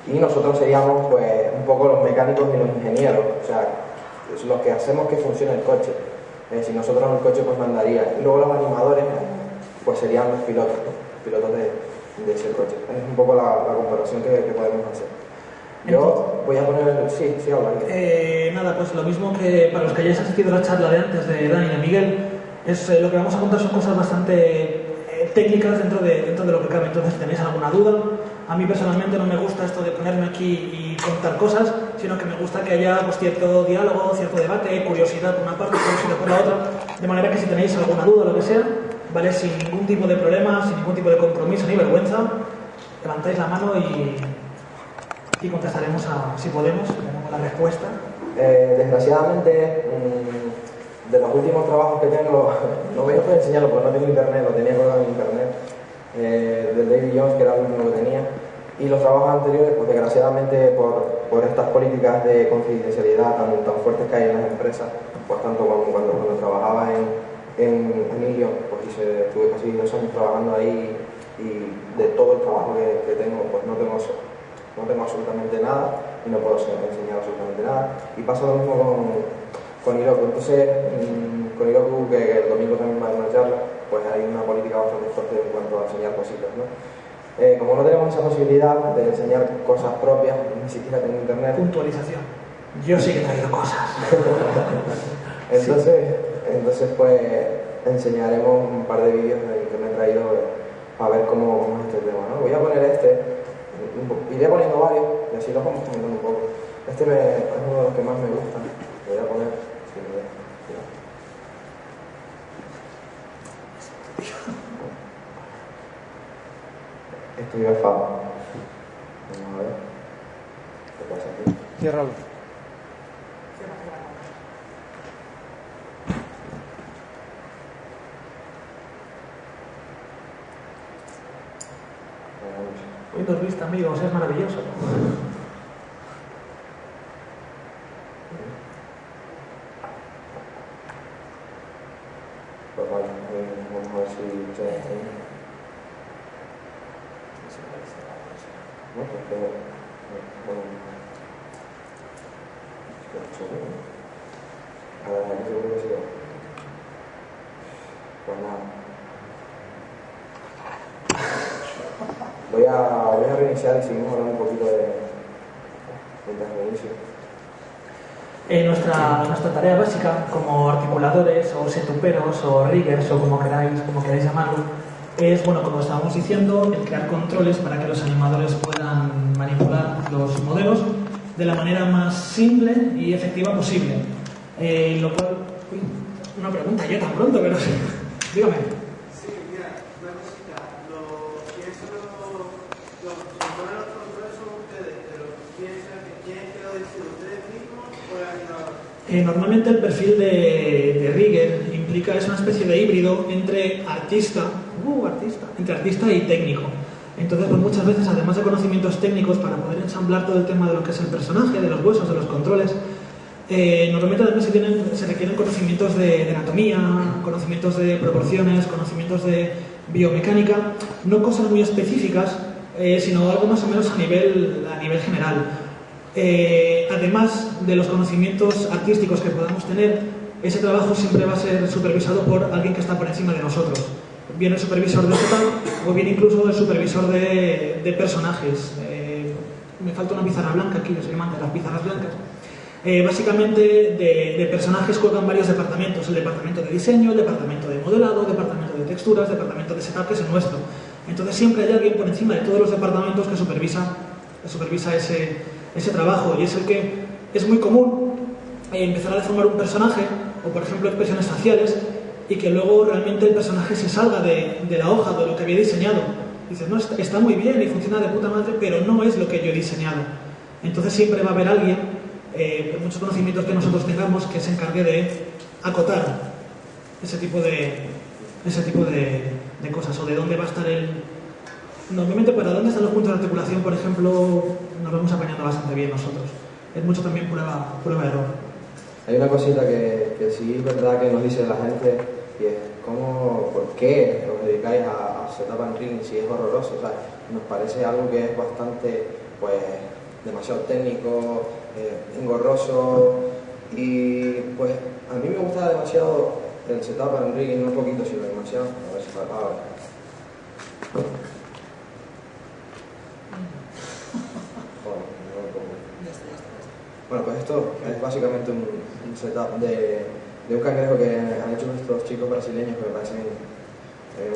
y nosotros seríamos pues un poco los mecánicos y los ingenieros, o sea, es los que hacemos que funcione el coche. Si nosotros el coche pues mandaría, y luego los animadores pues serían los pilotos, ¿no? Pilotos de ese coche. Es un poco la comparación que podemos hacer. Yo voy a poner... Sí, habla. Nada, pues lo mismo que para los que hayáis asistido a la charla de antes de Dani y de Miguel, es lo que vamos a contar son cosas bastante técnicas dentro de lo que cabe. Entonces, si tenéis alguna duda, a mí personalmente no me gusta esto de ponerme aquí y contar cosas, sino que me gusta que haya pues, cierto diálogo, cierto debate, curiosidad por una parte, curiosidad por la otra, de manera que si tenéis alguna duda o lo que sea, ¿vale? Sin ningún tipo de problema, sin ningún tipo de compromiso ni vergüenza, levantáis la mano y contestaremos si podemos, tenemos la respuesta. Desgraciadamente, de los últimos trabajos que tengo, no voy a poder enseñarlo porque no tengo internet, lo tenía colgado en internet, del David Jones, que era el último que tenía, y los trabajos anteriores, pues desgraciadamente por estas políticas de confidencialidad tan fuertes que hay en las empresas, pues tanto cuando trabajaba en Emilio, pues estuve casi 2 años trabajando ahí, y de todo el trabajo que tengo, pues no tengo absolutamente nada y no puedo enseñar absolutamente nada. Y pasa lo mismo con Heroku. Entonces, con Heroku, que el domingo también va a haber una charla, pues hay una política bastante fuerte en cuanto a enseñar cositas, ¿no? Como no tenemos esa posibilidad de enseñar cosas propias, ni siquiera tengo internet. Puntualización. Yo sí que he traído cosas. entonces pues enseñaremos un par de vídeos que me he traído para ver cómo es este tema, ¿no? Voy a poner iré poniendo varios y así los vamos comentando un poco. Es uno de los que más me gusta. Lo voy a poner. Esto es Fab. Vamos a ver. ¿Qué pasa aquí? Ciérralo. Windows Vista, amigos, es maravilloso. Pues vale, vamos a ver si ustedes tienen. No, pues que... Bueno... Ahora, seguro que sí. Pues nada. Voy a reiniciar y seguimos hablando un poquito de reinicio. Nuestra tarea básica como articuladores o setuperos o riggers o como queráis llamarlo es, bueno, como estábamos diciendo, el crear controles para que los animadores puedan manipular los modelos de la manera más simple y efectiva posible. Lo cual... Uy, una pregunta yo tan pronto, pero sí. Dígame. Sí, mira, una cosita. ¿Quiénes los controles son ustedes? Pero ¿quiénes que lo deciden? ¿Ustedes mismos o el animador? Normalmente el perfil de rigger es una especie de híbrido entre artista y técnico. Entonces, pues muchas veces, además de conocimientos técnicos para poder ensamblar todo el tema de lo que es el personaje, de los huesos, de los controles, normalmente también se requieren conocimientos de anatomía, conocimientos de proporciones, conocimientos de biomecánica, no cosas muy específicas, sino algo más o menos a nivel general. Además de los conocimientos artísticos que podamos tener, ese trabajo siempre va a ser supervisado por alguien que está por encima de nosotros. Bien el supervisor de setup o bien incluso el supervisor de personajes. Me falta una pizarra blanca aquí, soy amante de las pizarras blancas. Básicamente de personajes cuelgan varios departamentos: el departamento de diseño, el departamento de modelado, el departamento de texturas, el departamento de setup, que es el nuestro. Entonces siempre hay alguien por encima de todos los departamentos que supervisa ese trabajo, y es el que es muy común empezar a deformar un personaje, o por ejemplo expresiones faciales, y que luego realmente el personaje se salga de la hoja de lo que había diseñado. Dices, no, está muy bien y funciona de puta madre, pero no es lo que yo he diseñado. Entonces siempre va a haber alguien, por muchos conocimientos que nosotros tengamos, que se encargue de acotar ese tipo de cosas, o de dónde va a estar Normalmente, para dónde están los puntos de articulación, por ejemplo, nos vamos apañando bastante bien nosotros. Es mucho también prueba-error. Hay una cosita que sí es verdad que nos dice la gente, y es ¿por qué os dedicáis a setup and rigging si es horroroso? O sea, nos parece algo que es bastante pues demasiado técnico, engorroso, y pues a mí me gusta demasiado el setup para un rigging, no un poquito, sino demasiado. A ver si para ahora. Bueno, pues esto es básicamente un setup de un cangrejo que han hecho estos chicos brasileños que me parecen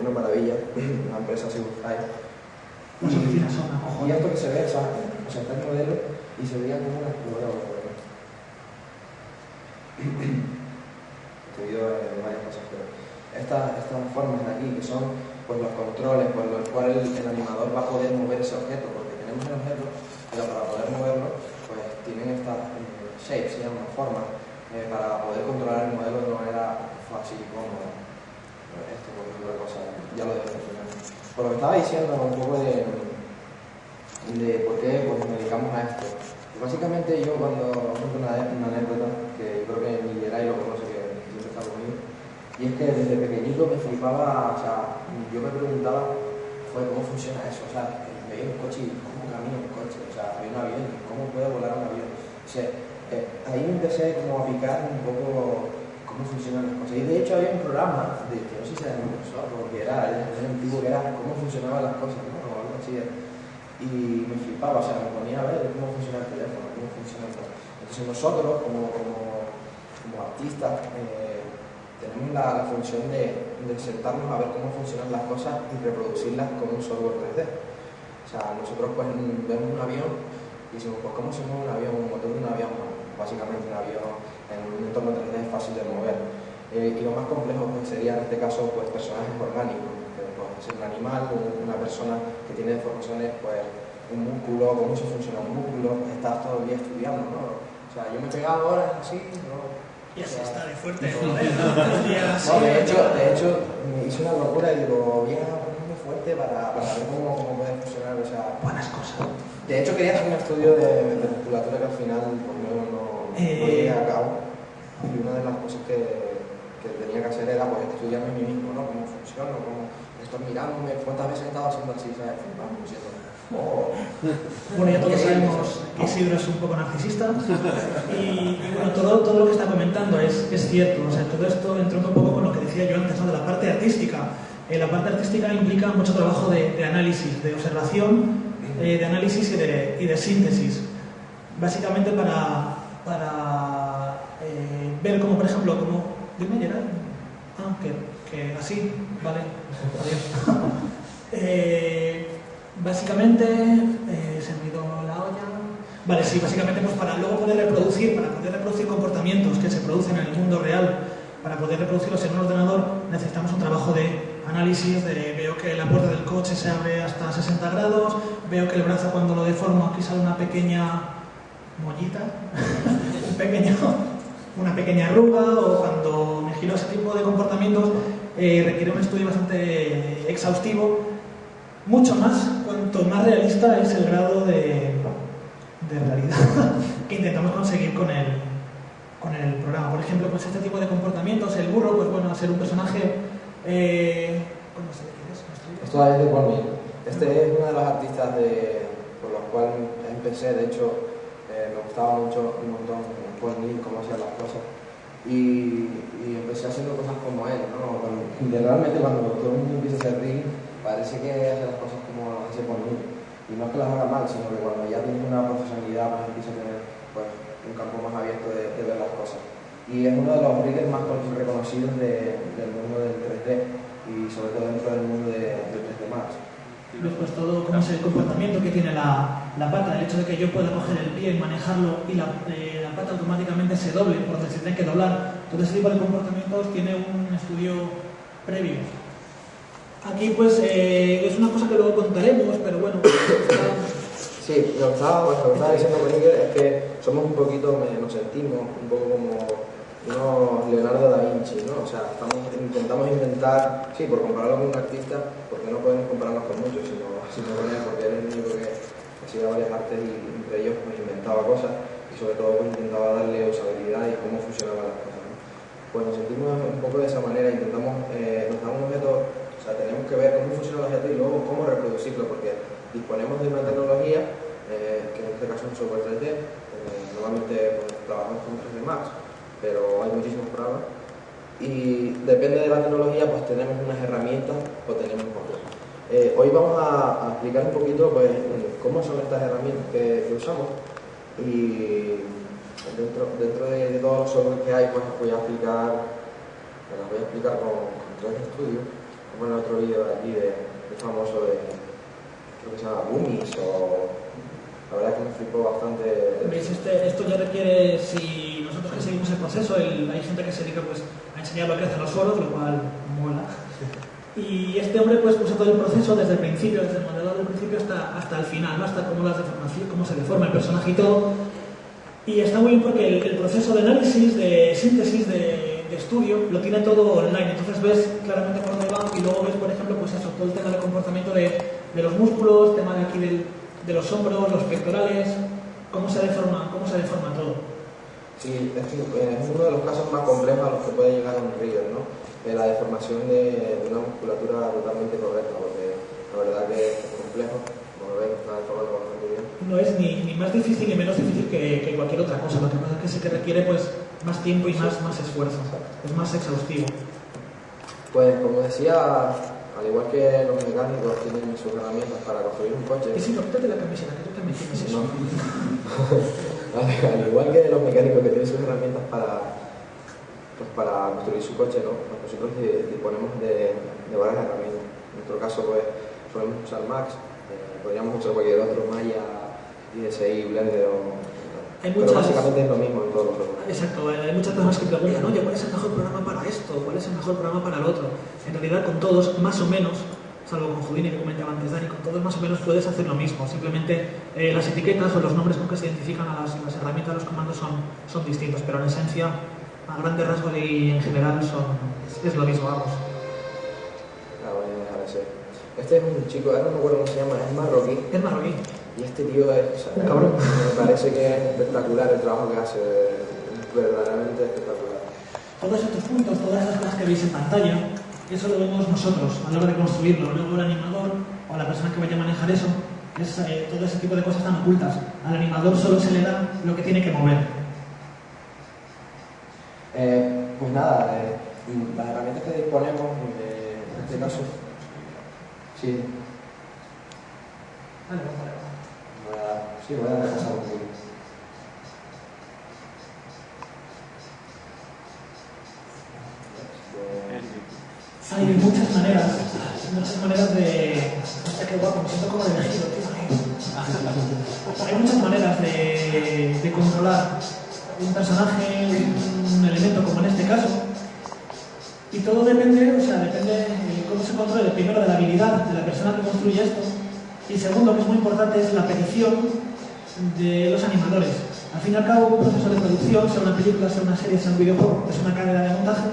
una maravilla, una empresa Silverfly. Las oficinas son Y acojonadas. esto que se ve, o sea, está el modelo y se veía como una dividido en varias cosas, pero estas formas de aquí, que son pues los controles por los cuales el animador va a poder mover ese objeto, porque tenemos el objeto, pero para poder moverlo, pues tienen estas shapes, se llaman formas, para poder controlar el modelo de una manera fácil y cómoda. Esto, por ejemplo, cosa, ya lo dejé funcionar. Por lo que estaba diciendo un poco de por qué pues, nos dedicamos a esto. Básicamente yo cuando cuento una anécdota que yo creo que ni Geray lo conoce, que siempre está conmigo, y es que desde pequeñito me flipaba, o sea, yo me preguntaba cómo funciona eso, o sea, veía un coche y cómo camina un coche, o sea, había un avión y cómo puede volar un avión. O sea, ahí empecé como a picar un poco cómo funcionan las cosas. Y de hecho había un programa, que no sé si era de Microsoft o que era antiguo, que era cómo funcionaban las cosas, ¿no? O algo así. Y me flipaba, o sea, me ponía a ver cómo funciona el teléfono, cómo funciona todo. Entonces nosotros, como artistas, tenemos la función de sentarnos a ver cómo funcionan las cosas y reproducirlas con un software 3D. O sea, nosotros pues vemos un avión y decimos, pues ¿cómo se mueve un avión, un motor de un avión? Bueno, básicamente un avión en un entorno 3D es fácil de mover. Y lo más complejo pues, sería en este caso pues, personajes orgánicos. Ser un animal, una persona que tiene deformaciones, pues un músculo, cómo se funciona un músculo, estás todo el día estudiando, ¿no? O sea, yo me he pegado horas así, ¿no? Y así está de fuerte, no, joder, ¿no? de hecho, me hice una locura y digo, voy a ponerme fuerte para ver cómo puede funcionar, o sea... Buenas cosas. De hecho, quería hacer un estudio de musculatura que al final pues, no llegué a cabo. Y una de las cosas que tenía que hacer era pues, estudiarme a mí mismo, ¿no? Cómo funciona, cómo... Estoy mirándome, cuántas veces he estado haciendo así, ¿sabes? Vamos, Bueno, ya todos sabemos que Isidro es un poco narcisista y bueno, todo lo que está comentando es cierto, o sea, todo esto entrando un poco con lo que decía yo antes, ¿no? De la parte artística. La parte artística implica mucho trabajo de análisis, de observación, de análisis y de síntesis. Básicamente para ver cómo, por ejemplo, como... Dime, Gerard. Que así, vale, adiós. Básicamente, se me olvidó la olla. Vale, sí, básicamente pues para luego poder reproducir comportamientos que se producen en el mundo real, para poder reproducirlos en un ordenador, necesitamos un trabajo de análisis, veo que la puerta del coche se abre hasta 60 grados, veo que el brazo cuando lo deformo aquí sale una pequeña mollita, una pequeña arruga, o cuando me giro ese tipo de comportamientos, requiere un estudio bastante exhaustivo, mucho más, cuanto más realista es el grado de realidad que intentamos conseguir con el programa. Por ejemplo, pues este tipo de comportamientos, el burro, pues bueno, al ser un personaje... ¿cómo se dice? Esto es de Paul Neal. Este es uno de los artistas por los cuales empecé, de hecho, me gustaba mucho un montón Paul Neal, cómo hacía las cosas. Y empecé haciendo cosas como él, ¿no? Realmente cuando todo el mundo empieza a hacer rigging, parece que hace las cosas como las hace Paul Neal. Y no es que las haga mal, sino que cuando ya tienes una profesionalidad, pues empieza a tener pues, un campo más abierto de ver las cosas. Y es uno de los riggers más reconocidos del mundo del 3D y sobre todo dentro del mundo del 3D Max. Después todo cómo es el comportamiento que tiene la pata, el hecho de que yo pueda coger el pie y manejarlo y la pata automáticamente se doble por donde se tiene que doblar. Todo ese tipo de comportamientos tiene un estudio previo. Aquí pues es una cosa que luego contaremos, pero bueno. Sí, lo que estaba diciendo con Iker es que somos un poquito, nos sentimos un poco como unos Leonardo da Vinci, ¿no? O sea, intentamos inventar, sí, por compararlo con un artista, porque no podemos compararnos con muchos, sino con él, porque él es el único que hacía varias artes y entre ellos pues, inventaba cosas y sobre todo pues, intentaba darle usabilidad y cómo funcionaban las cosas, ¿no? Pues nos sentimos un poco de esa manera, intentamos, nos da un objeto, o sea, tenemos que ver cómo funciona el objeto y luego cómo reproducirlo, porque disponemos de una tecnología software 3D. Normalmente pues, trabajamos con 3D Max, pero hay muchísimos programas. Y depende de la tecnología, pues tenemos unas herramientas o tenemos otras. Hoy vamos a explicar un poquito pues, cómo son estas herramientas que usamos. Y dentro de todos los software que hay, pues las voy a explicar con 3D Studio, como en el otro vídeo de aquí de famoso de, creo que se llama Boomis, o la verdad es que me flipó bastante. ¿Veis? Esto ya requiere, si nosotros que seguimos el proceso, hay gente que se dedica pues, a enseñar lo que hacen los foros, lo cual mola. Y este hombre pues puso todo el proceso desde el principio, desde el modelado del principio hasta el final, ¿no? Hasta cómo se deforma el personaje y todo. Y está muy bien porque el proceso de análisis, de síntesis, de estudio, lo tiene todo online. Entonces ves claramente por dónde va y luego ves, por ejemplo, pues eso, todo el tema de comportamiento de los músculos, tema de aquí de los hombros, los pectorales, cómo se deforma todo. Sí, es uno de los casos más complejos a los que puede llegar un rigger, ¿no? La deformación de una musculatura totalmente correcta, porque la verdad que es complejo, como veis, está deformado bastante bien. No es ni más difícil ni menos difícil que cualquier otra cosa, lo que pasa es que sí que requiere pues más tiempo y más esfuerzo, es más exhaustivo. Pues como decía, al igual que los mecánicos tienen sus herramientas para construir un coche. Y si no, quítate la camiseta, que tú también tienes eso. No. Al igual que los mecánicos que tienen sus herramientas para construir su coche, ¿no? Nosotros disponemos de varias herramientas. En nuestro caso, pues, solemos usar Max, podríamos usar cualquier otro, Maya, IDSI, Blender pero básicamente es lo mismo en todos los juegos. Exacto, hay muchas personas que preguntan, oye, ¿cuál es el mejor programa para esto? ¿Cuál es el mejor programa para el otro? En realidad, con todos, más o menos, salvo con Houdini que comentaba antes Dani, con todos más o menos puedes hacer lo mismo. Simplemente las etiquetas o los nombres con que se identifican a las herramientas, los comandos son distintos, pero en esencia, a grandes rasgos y en general es lo mismo, vamos. Este es un chico, ahora no me acuerdo cómo se llama, es marroquí. Es marroquí. Y este tío es, un cabrón. Me parece que es espectacular el trabajo que hace, verdaderamente espectacular. Todos estos puntos, todas esas cosas que veis en pantalla, eso lo vemos nosotros a la hora de construirlo. Luego el animador o la persona que vaya a manejar eso, todo ese tipo de cosas están ocultas. Al animador solo se le da lo que tiene que mover. Pues nada, las herramientas que disponemos, en este caso, sí. Vale, vale. Voy a repasar un poquito. Hay muchas maneras de... Hostia, qué guapo, me siento como de elegido, tío. Hay muchas maneras de controlar un personaje, un elemento como en este caso. Y todo depende de cómo se controle, primero de la habilidad de la persona que construye esto. Y segundo, que es muy importante, es la petición de los animadores. Al fin y al cabo, un proceso de producción, sea una película, sea una serie, sea un videojuego, es una cadena de montaje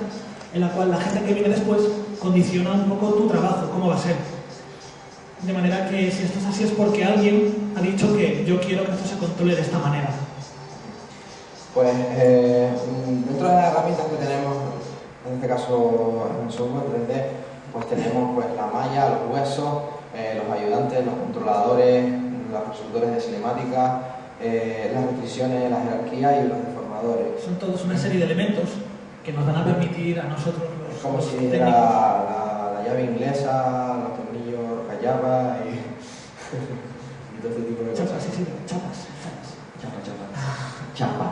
en la cual la gente que viene después condiciona un poco tu trabajo, cómo va a ser. De manera que si esto es así es porque alguien ha dicho que yo quiero que esto se controle de esta manera. Pues dentro de las herramientas que tenemos, en este caso en el software 3D, pues tenemos pues, la malla, los huesos, los ayudantes, los controladores, los resolutores de cinemática, las restricciones, las jerarquías y los deformadores. Son todos una serie de elementos que nos van a permitir a nosotros los como si técnicos. la llave inglesa, los tornillos, callaba y todo este tipo de cosas. Chapas, sí, chapas. Chapa.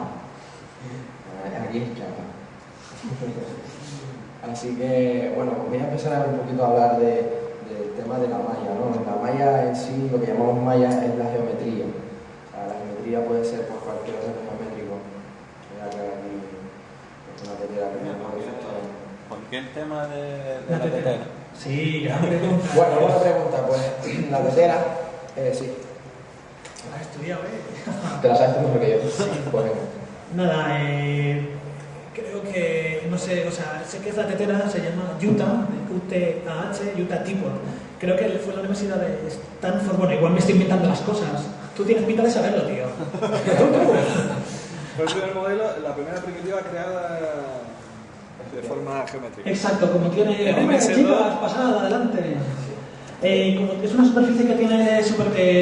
Aquí es chapa. Así que, bueno, voy a empezar un poquito a hablar del tema de la malla, ¿no? La malla en sí, lo que llamamos malla es la geometría. O sea, la geometría puede ser por cualquier orden geométrico. Voy a crear aquí una tetera que me ¿Por qué el tema de la tetera? Sí, gran pregunta. Bueno, buena pregunta. Pues la tetera, sí. La has estudiado, Te la sabes tú mejor que yo. Sí. Pues venga. Nada, creo que, no sé, o sea, sé que es la tetera, se llama Utah, UTAH, Utah Tipo. Creo que fue en la Universidad de Stanford. Bueno, igual me estoy inventando las cosas. Tú tienes pinta de saberlo, tío. Fue el primer modelo, la primera primitiva creada de forma geométrica. Exacto, como tiene... En ¡Hombre, MS2. chicas, pasad, adelante! Como es una superficie que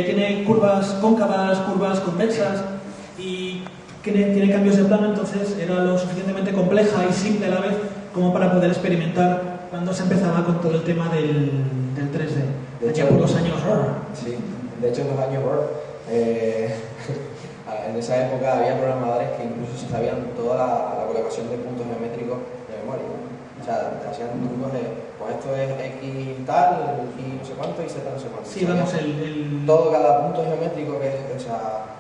tiene curvas cóncavas, curvas convexas y tiene cambios de plano, entonces era lo suficientemente compleja y simple a la vez como para poder experimentar cuando se empezaba con todo el tema del 3D. De hecho, por los años sí, de hecho en los años en esa época había programadores que incluso se sabían toda la colocación de puntos geométricos de memoria. O sea, te hacían trucos de, pues esto es X tal, y no sé cuánto, y Z no sé cuánto. Sí, vamos, todo cada punto geométrico que es, o sea...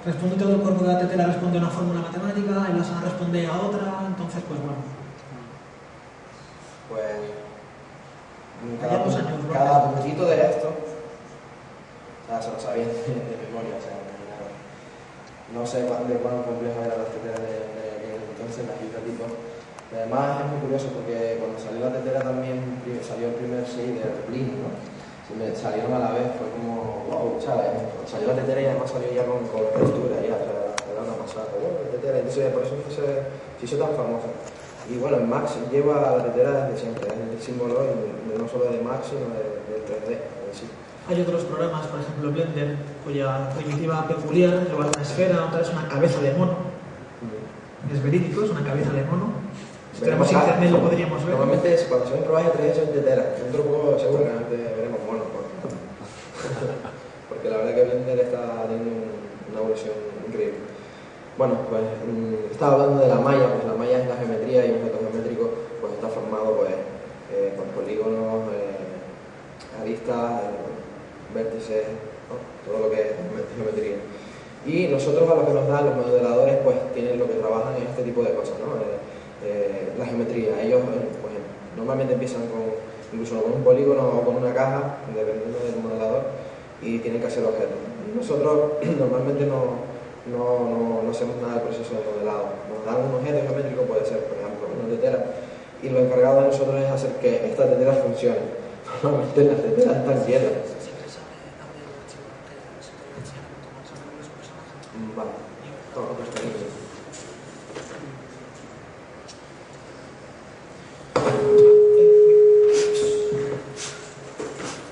Responde todo el cuerpo de la tetera, responde a una fórmula matemática, y la sala responde a otra, entonces pues bueno. Pues... años, cada puntito de esto, o sea, se lo sabían de memoria, o sea, no sé de cuán complejo era la tetera de entonces, la tipo. Además es muy curioso porque cuando salió la tetera también salió el primer shader, Blink, ¿no? Salieron a la vez, fue como, wow, ¿sabes? Salió la tetera y además salió ya con textura, ya, o sea, era una pasada, la tetera, entonces por eso se hizo tan famosa. Y bueno, el Max lleva la tetera desde siempre, es el símbolo no solo de Max, sino del 3D en sí. Hay otros programas, por ejemplo Blender, cuya primitiva peculiar, en lugar de una esfera, otra es una cabeza de mono. Es verídico, es una cabeza de mono. Si tenemos internet lo podríamos ver. Normalmente cuando se ven pruebas de 3D son teteras. Dentro de poco seguramente veremos monos. Porque la verdad que Blender está teniendo una evolución increíble. Bueno, pues estaba hablando de la malla. Pues la malla es la geometría y un objeto geométrico pues está formado pues, por polígonos, aristas, vértices, ¿no? Todo lo que es geometría. Y nosotros a lo que nos dan los modeladores pues tienen lo que trabajan en este tipo de cosas, ¿no? La geometría. Ellos pues, normalmente empiezan incluso con un polígono o con una caja, dependiendo del modelador, y tienen que hacer objetos. Nosotros normalmente no hacemos nada del proceso de modelado. Nos dan un objeto geométrico, puede ser por ejemplo una tetera, y lo encargado de nosotros es hacer que esta tetera funcione. Normalmente las teteras están quietas. Vale, todo lo que está bien.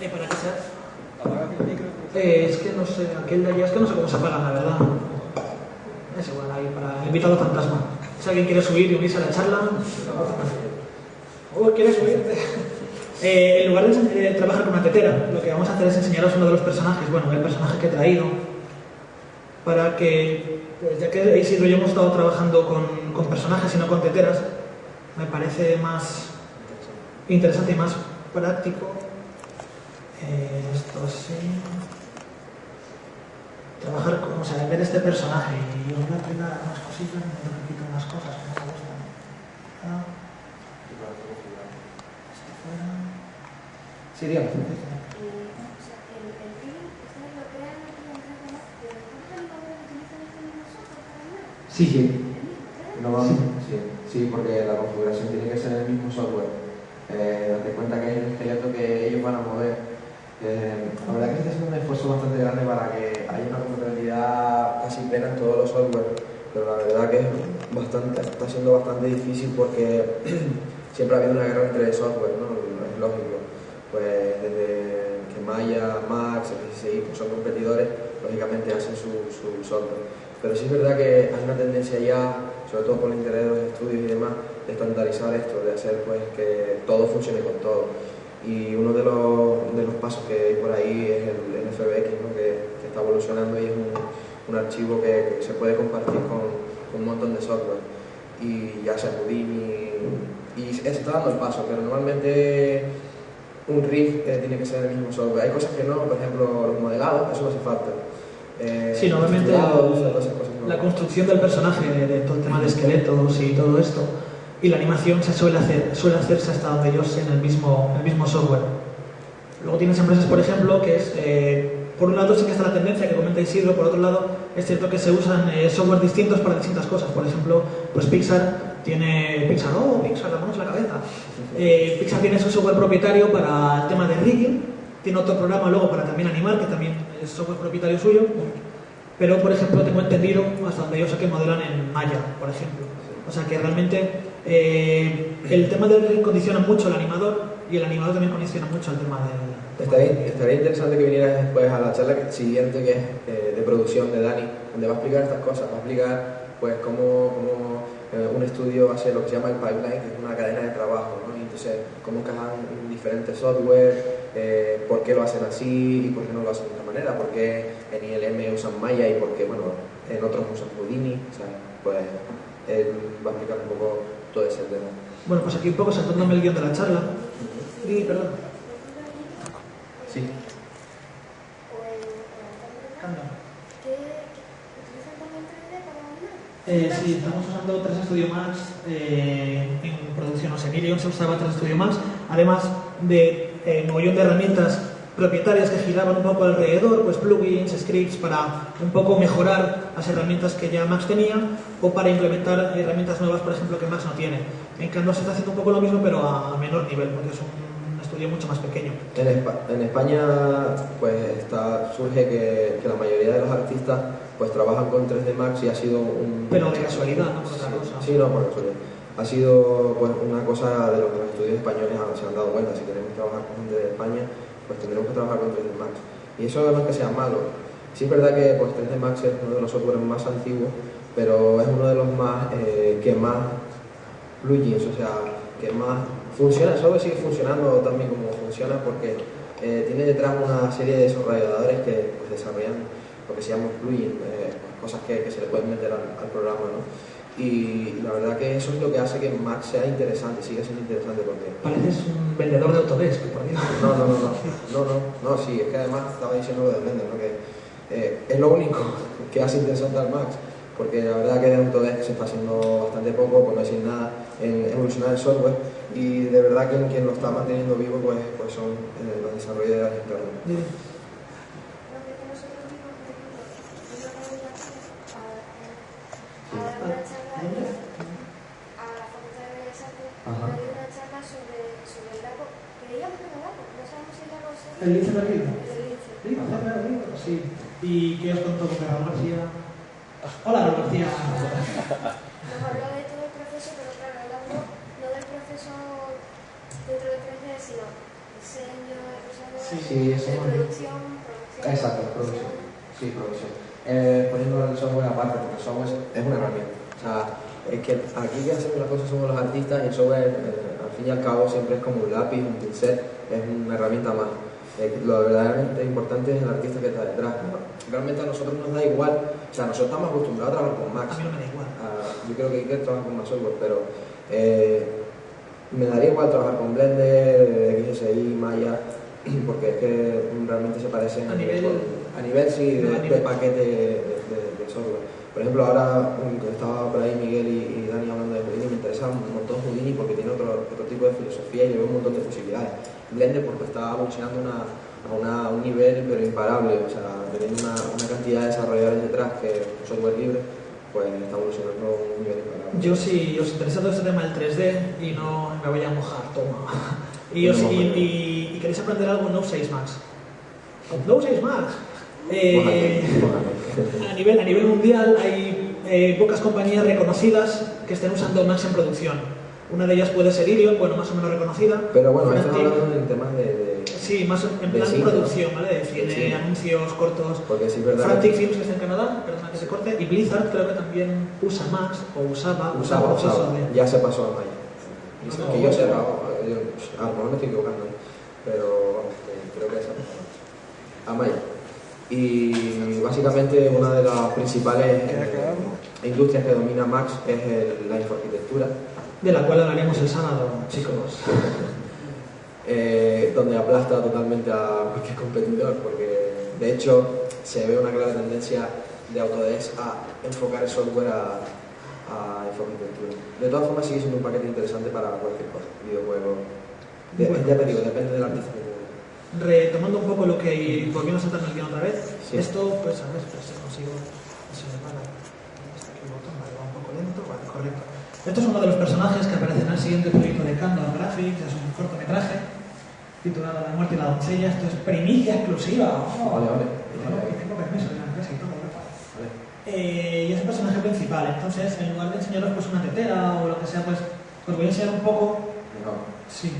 ¿Para qué sea? Es que no sé, aquel de allá es que no sé cómo se apaga, la verdad. Es igual, ahí para el invitado fantasma. Si alguien quiere subir y unirse a la charla. ¿Quieres subirte? En lugar de trabajar con una tetera, lo que vamos a hacer es enseñaros uno de los personajes, bueno, el personaje que he traído, para que, pues ya que Isidro y yo hemos estado trabajando con personajes y no con teteras, me parece más interesante y más práctico. Esto sí. Trabajar con, o sea, en vez de este personaje, y os voy a explicar unas cositas, me repito unas cosas que no me gustan. Esto fuera. Sí, dígame. Sí. Sí, porque la configuración tiene que ser el mismo software. Date cuenta que es el esqueleto que ellos van a mover. La verdad que se está haciendo un esfuerzo bastante grande para que haya una compatibilidad casi plena en todos los software, pero la verdad que está siendo bastante difícil porque siempre ha habido una guerra entre software, ¿no? Es lógico. Pues desde que Maya, Max, FSI pues son competidores, lógicamente hacen su software. Pero sí es verdad que hay una tendencia ya, sobre todo por el interés de los estudios y demás, de estandarizar esto, de hacer pues que todo funcione con todo. Y uno de los pasos que hay por ahí es el FBX, ¿no? que está evolucionando y es un archivo que se puede compartir con un montón de software. Y ya sea Houdini, y se está dando el paso, pero normalmente un riff tiene que ser el mismo software. Hay cosas que no, por ejemplo los modelados, eso no hace falta. Sí, normalmente la construcción del personaje, de todo el tema de esqueletos y todo esto, y la animación suele hacerse hasta donde yo sé en el mismo software. Luego tienes empresas, por ejemplo, que es, por un lado sí que está la tendencia que comenta Isidro, por otro lado es cierto que se usan software distintos para distintas cosas. Por ejemplo, pues Pixar, la mano es la cabeza. Pixar tiene su software propietario para el tema de rigging, tiene otro programa luego para también animar, que también es software propietario suyo, pero por ejemplo tengo entendido, hasta donde yo sé que modelan en Maya, por ejemplo. O sea que realmente el tema del rigging condiciona mucho al animador, y el animador también condiciona mucho el tema del... Estaría interesante que vinieras después a la charla siguiente, que es de producción de Dani, donde va a explicar estas cosas, va a explicar pues cómo un estudio hace lo que se llama el pipeline, que es una cadena de trabajo, ¿no? Y entonces cómo encajan diferentes software, por qué lo hacen así y por qué no lo hacen de otra manera, por qué en ILM usan Maya y por qué, bueno, en otros usan Houdini, ¿sabes? Pues él va a explicar un poco todo ese tema. Bueno, pues aquí un poco saltándome el guión de la charla. Sí, perdón. Sí. Sí, estamos usando 3 Studio Max en producción. O sea, en Irion se usaba 3 Studio Max, además de un montón de herramientas propietarias que giraban un poco alrededor, pues plugins, scripts, para un poco mejorar las herramientas que ya Max tenía o para implementar herramientas nuevas, por ejemplo, que Max no tiene. En Canva se está haciendo un poco lo mismo, pero a menor nivel, porque es un estudio mucho más pequeño. En España pues surge que la mayoría de los artistas pues trabajan con 3D Max y ha sido un... Pero de casualidad, no por otra cosa. Sí, no, por casualidad. Ha sido pues una cosa de lo que los estudios españoles se han dado cuenta. Si queremos trabajar con gente de España, pues tendremos que trabajar con 3D Max. Y eso no es que sea malo. Sí es verdad que pues 3D Max es uno de los softwares más antiguos, pero es uno de los más que más plugins, o sea, que más funciona. El software sigue funcionando también como funciona porque tiene detrás una serie de desarrolladores que pues, desarrollan lo que se llama plugin, cosas que se le pueden meter al programa, ¿no? Y la verdad que eso es lo que hace que Max sea interesante, sigue siendo interesante porque... Pareces un vendedor de Autodesk, por Dios. No, sí, es que además estaba diciendo lo de Blender, ¿no? Que es lo único que hace interesante al Max, porque la verdad que de Autodesk se está haciendo bastante poco, por no decir nada, en evolucionar el software, y de verdad que quien lo está manteniendo vivo pues son los desarrolladores internos. ¿El lince perdido? Sí. ¿Y qué os contó con Raúl García? Hola, Raúl García. Nos habló de todo el proceso, pero claro, hablando no del proceso dentro de 3D, sino diseño, producción. Exacto, producción. Sí, producción. Poniendo el software aparte, porque el software es una herramienta. O sea, es que aquí que hacemos las cosas somos los artistas y el software, al fin y al cabo, siempre es como un lápiz, un pincel, es una herramienta más. Lo verdaderamente importante es el artista que está detrás, ¿no? Realmente a nosotros nos da igual, o sea, nosotros estamos acostumbrados a trabajar con Max. A mí no me da igual. Yo creo que Iker trabaja con más software, pero me daría igual trabajar con Blender, XSI, Maya, porque es que realmente se parecen a nivel sí, de paquete de software. Por ejemplo, ahora que estaba por ahí Miguel y Dani hablando de Houdini, me interesa un montón Houdini porque tiene otro tipo de filosofía y le veo un montón de posibilidades. Blender porque está evolucionando a un nivel pero imparable, o sea, teniendo una cantidad de desarrolladores detrás que software libre, pues está evolucionando a un nivel imparable. Yo si os interesa todo este tema del 3D y no me voy a mojar, toma. Y queréis aprender algo, no uséis Max. No uséis Max. A nivel mundial hay pocas compañías reconocidas que estén usando Max en producción. Una de ellas puede ser Irion, bueno, más o menos reconocida. Pero bueno, estás hablando en temas de sí, más en plan de producción, ¿vale? De cine, sí. Anuncios, cortos. Porque sí es verdad. Frantic Films, que está en Canadá, perdona que se corte. Y Blizzard creo que también usa Max, o usaba. Ya se pasó a Maya. Que yo sepa, a lo mejor me estoy equivocando, pero vamos, creo que esa a Maya. Y básicamente una de las principales industrias que domina Max es la infoarquitectura, de la cual hablaremos el sábado, chicos. Donde aplasta totalmente a cualquier competidor, porque de hecho se ve una clara tendencia de Autodesk a enfocar el software a infoarquitectura. De todas formas sigue siendo un paquete interesante para cualquier cosa, videojuego. Ya te digo, depende del artista. Retomando un poco lo que volvimos a saltarnos el guión otra vez, sí. Esto, pues a ver, si consigo, se me para, está aquí el botón, vale, va un poco lento, vale, correcto. Esto es uno de los personajes que aparece en el siguiente proyecto de Canva Graphics, es un cortometraje titulado La muerte y la doncella. Esto es primicia exclusiva. Vale. Tengo permiso de la empresa y todo, vale. Y es el personaje principal, entonces en lugar de enseñaros pues una tetera o lo que sea, pues os voy a enseñar un poco. No. Sí.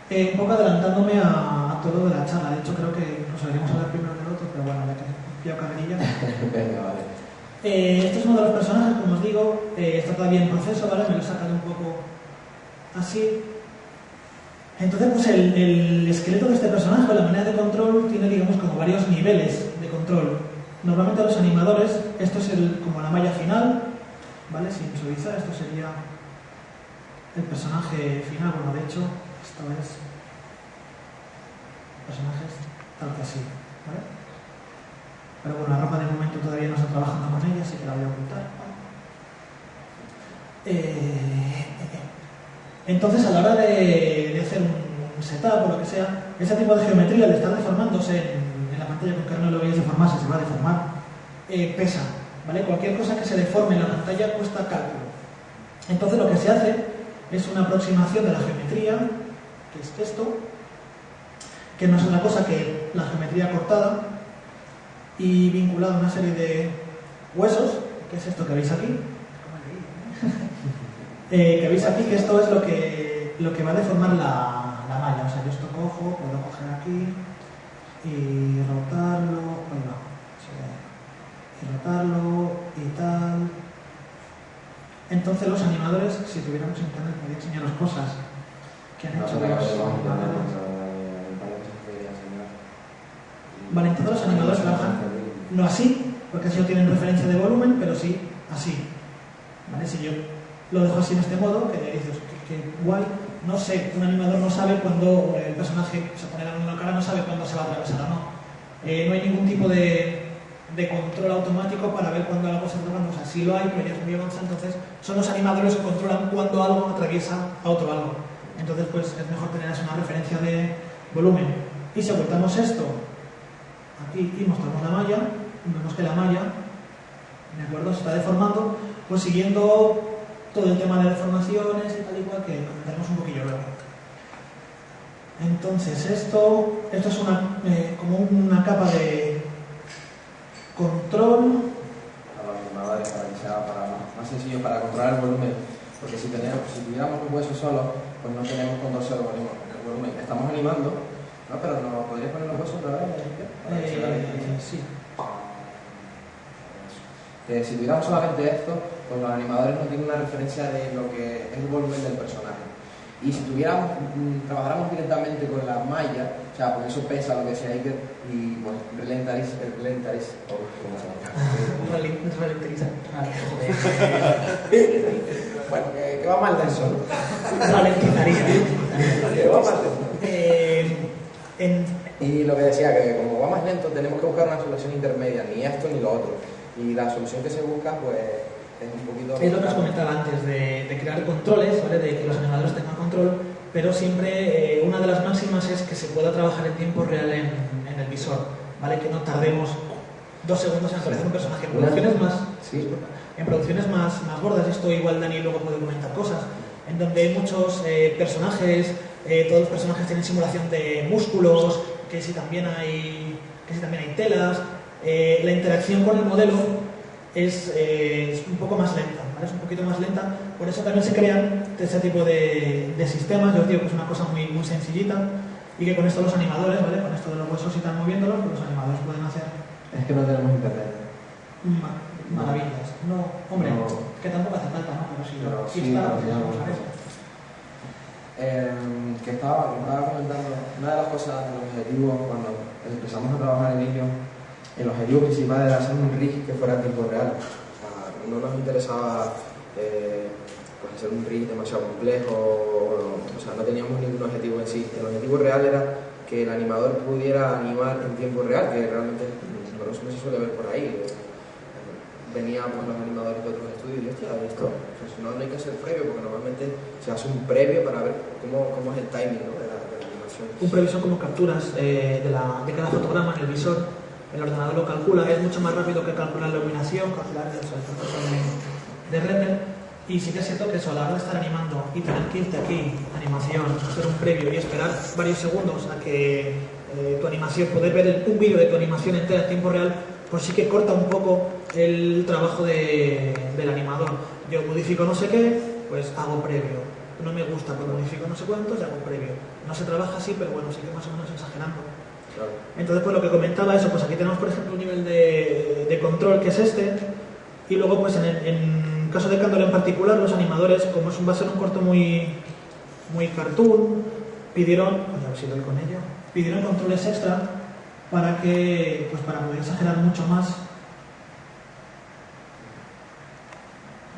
Un poco adelantándome a todo de la charla. De hecho, creo que nos deberíamos hablar primero del otro, pero bueno, ya que pillo cadenilla. Venga, vale. Este es uno de los personajes, como os digo, está todavía en proceso, ¿vale? Me lo he sacado un poco así. Entonces, pues el esqueleto de este personaje, la manera de control, tiene, digamos, como varios niveles de control. Normalmente los animadores, esto es como la malla final, ¿vale? Sin visualizar, esto sería el personaje final. Bueno, de hecho, esto es personajes tal que así, ¿vale? Pero bueno, la ropa de momento todavía no está trabajando con ella, así que la voy a ocultar. Entonces, a la hora de hacer un setup o lo que sea, ese tipo de geometría, de estar deformándose en la pantalla, con que no lo veis deformarse, se va a deformar, pesa, ¿vale? Cualquier cosa que se deforme en la pantalla cuesta cálculo. Entonces, lo que se hace es una aproximación de la geometría, que es esto, que no es otra cosa que la geometría cortada y vinculada a una serie de huesos, que es esto que veis aquí. Que veis aquí que esto es lo que va a deformar la malla. O sea, yo esto cojo, puedo coger aquí y rotarlo, y rotarlo y tal. Entonces los animadores, si tuviéramos internet, podría enseñaros cosas que han hecho los animadores. Vale, entonces los animadores trabajan no así, porque así no tienen referencia de volumen, pero sí así. ¿Vale? Si yo lo dejo así en este modo, que dices, que guay, no sé, un animador no sabe cuándo el personaje se pone la mano en la cara, no sabe cuándo se va a atravesar o no. No hay ningún tipo de control automático para ver cuándo algo se atraviesa. O sea, sí lo hay, pero ya es muy avanzado, entonces son los animadores que controlan cuándo algo atraviesa a otro algo. Entonces, pues es mejor tener así una referencia de volumen. Y si ocultamos esto aquí y mostramos la malla, vemos que la malla, ¿de acuerdo?, se está deformando, pues siguiendo todo el tema de deformaciones y tal y cual, que comentaremos un poquillo luego. Entonces esto es como una capa de control A los animadores, para que sea más sencillo para controlar el volumen, porque si tuviéramos un hueso solo, pues no tenemos control sobre el volumen. Estamos animando, ¿no? Pero ¿nos podrías poner los huesos otra vez? Sí. Si tuviéramos solamente esto, pues los animadores no tienen una referencia de lo que es el volumen del personaje. Y si trabajáramos directamente con la malla, o sea, porque eso pesa lo que sea, y pues ralentiza. Bueno, que va mal de eso, ¿no? Ralentizaría. Que va mal de eso. Y lo que decía, que como va más lento, tenemos que buscar una solución intermedia, ni esto ni lo otro. Y la solución que se busca, pues, es un poquito... Es lo que os comentaba antes, de crear controles, ¿vale? De que los animadores tengan control, pero siempre una de las máximas es que se pueda trabajar en tiempo real en el visor, ¿vale? Que no tardemos 2 segundos en actualizar un personaje. En producciones más gordas, esto igual Dani luego puede comentar cosas, en donde hay muchos personajes, todos los personajes tienen simulación de músculos, que si también hay telas. La interacción con el modelo es un poco más lenta, ¿vale? Es un poquito más lenta, por eso también se crean ese tipo de sistemas. Yo os digo que es una cosa muy, muy sencillita y que con esto los animadores, ¿vale? Con esto de los huesos y tal moviéndolos, pues los animadores pueden hacer... Es que no tenemos internet. Maravillas. No, hombre, no. Que tampoco hace falta, ¿no? Pero sí está, pues vamos a ver. Que estaba comentando, una de las cosas de los objetivos cuando empezamos a trabajar en ello, el objetivo principal era hacer un rig que fuera a tiempo real. O sea, no nos interesaba pues hacer un rig demasiado complejo, o sea, no teníamos ningún objetivo en sí. El objetivo real era que el animador pudiera animar en tiempo real, que realmente no se suele ver por ahí. Veníamos los animadores de otros estudios y hostia, esto, pues no hay que hacer previo, porque normalmente se hace un previo para ver cómo es el timing, ¿no? de la animación. Un previo son como capturas de cada fotograma en el visor. El ordenador lo calcula, es mucho más rápido que calcular la iluminación, calcular el proceso de render. Y sí que es cierto que eso, a la hora de estar animando y tener que irte aquí, animación, hacer un previo y esperar varios segundos a que tu animación, poder ver un vídeo de tu animación entera en tiempo real, pues sí que corta un poco el trabajo del animador. Yo modifico no sé qué, pues hago previo. no me gusta, pues modifico no sé cuántos y hago previo. No se trabaja así, pero bueno, sí que más o menos exagerando. Claro. Entonces, pues lo que comentaba eso, pues aquí tenemos por ejemplo un nivel de control que es este, y luego pues en caso de Candor en particular, los animadores, como va a ser un corto muy cartoon, pidieron, pues a ver si doy con ello, pidieron controles extra para que, pues para poder exagerar mucho más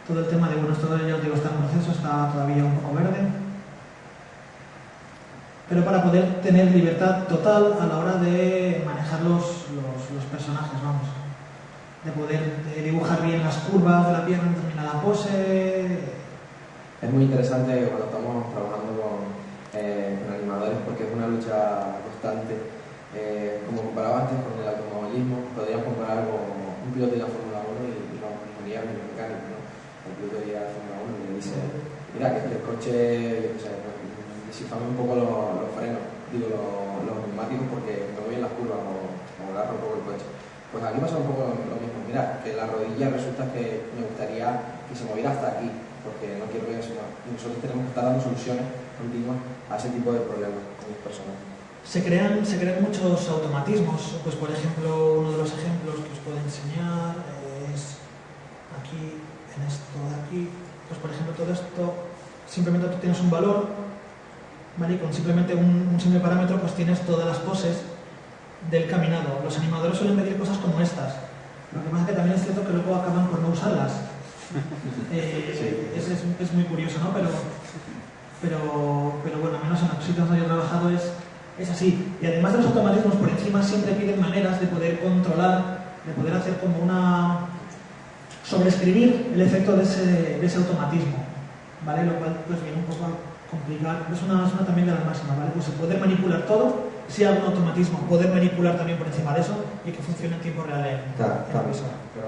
todo el tema de, bueno, esto ya os digo, está en proceso, está todavía un poco verde, pero para poder tener libertad total a la hora de manejar los personajes, vamos, de poder dibujar bien las curvas de la pierna en determinada pose. Es muy interesante cuando estamos trabajando con animadores porque es una lucha constante. Como comparaba antes con el automovilismo, podríamos comparar con un piloto de la Fórmula 1 y los ingenieros y los mecánicos, ¿no? El piloto de la Fórmula 1 y le dice, mira, que el coche, yo qué sé, desciframe un poco los frenos, digo, los neumáticos porque me voy en las curvas o agarro un poco el coche. Pues aquí pasa un poco lo mismo. Mira, que la rodilla resulta que me gustaría que se moviera hasta aquí, porque no quiero que se mueva. Y nosotros tenemos que estar dando soluciones continuas a ese tipo de problemas con las personas. Se crean muchos automatismos. Pues por ejemplo, uno de los ejemplos que os puedo enseñar es aquí, en esto de aquí. Pues por ejemplo, todo esto, simplemente tú tienes un valor, ¿vale? Y con simplemente un simple parámetro, pues tienes todas las poses del caminado. Los animadores suelen pedir cosas como estas. Lo que pasa es que también es cierto que luego acaban por no usarlas. Es muy curioso, ¿no? Pero bueno, al menos en los sitios donde yo he trabajado es así. Y además de los automatismos por encima siempre piden maneras de poder controlar, de poder hacer como sobreescribir el efecto de ese automatismo, ¿vale? Lo cual pues viene un poco a complicar. Es una también de las máximas, ¿vale? Pues poder manipular todo, si hay algún automatismo, poder manipular también por encima de eso y que funcione en tiempo real en la visor. Pero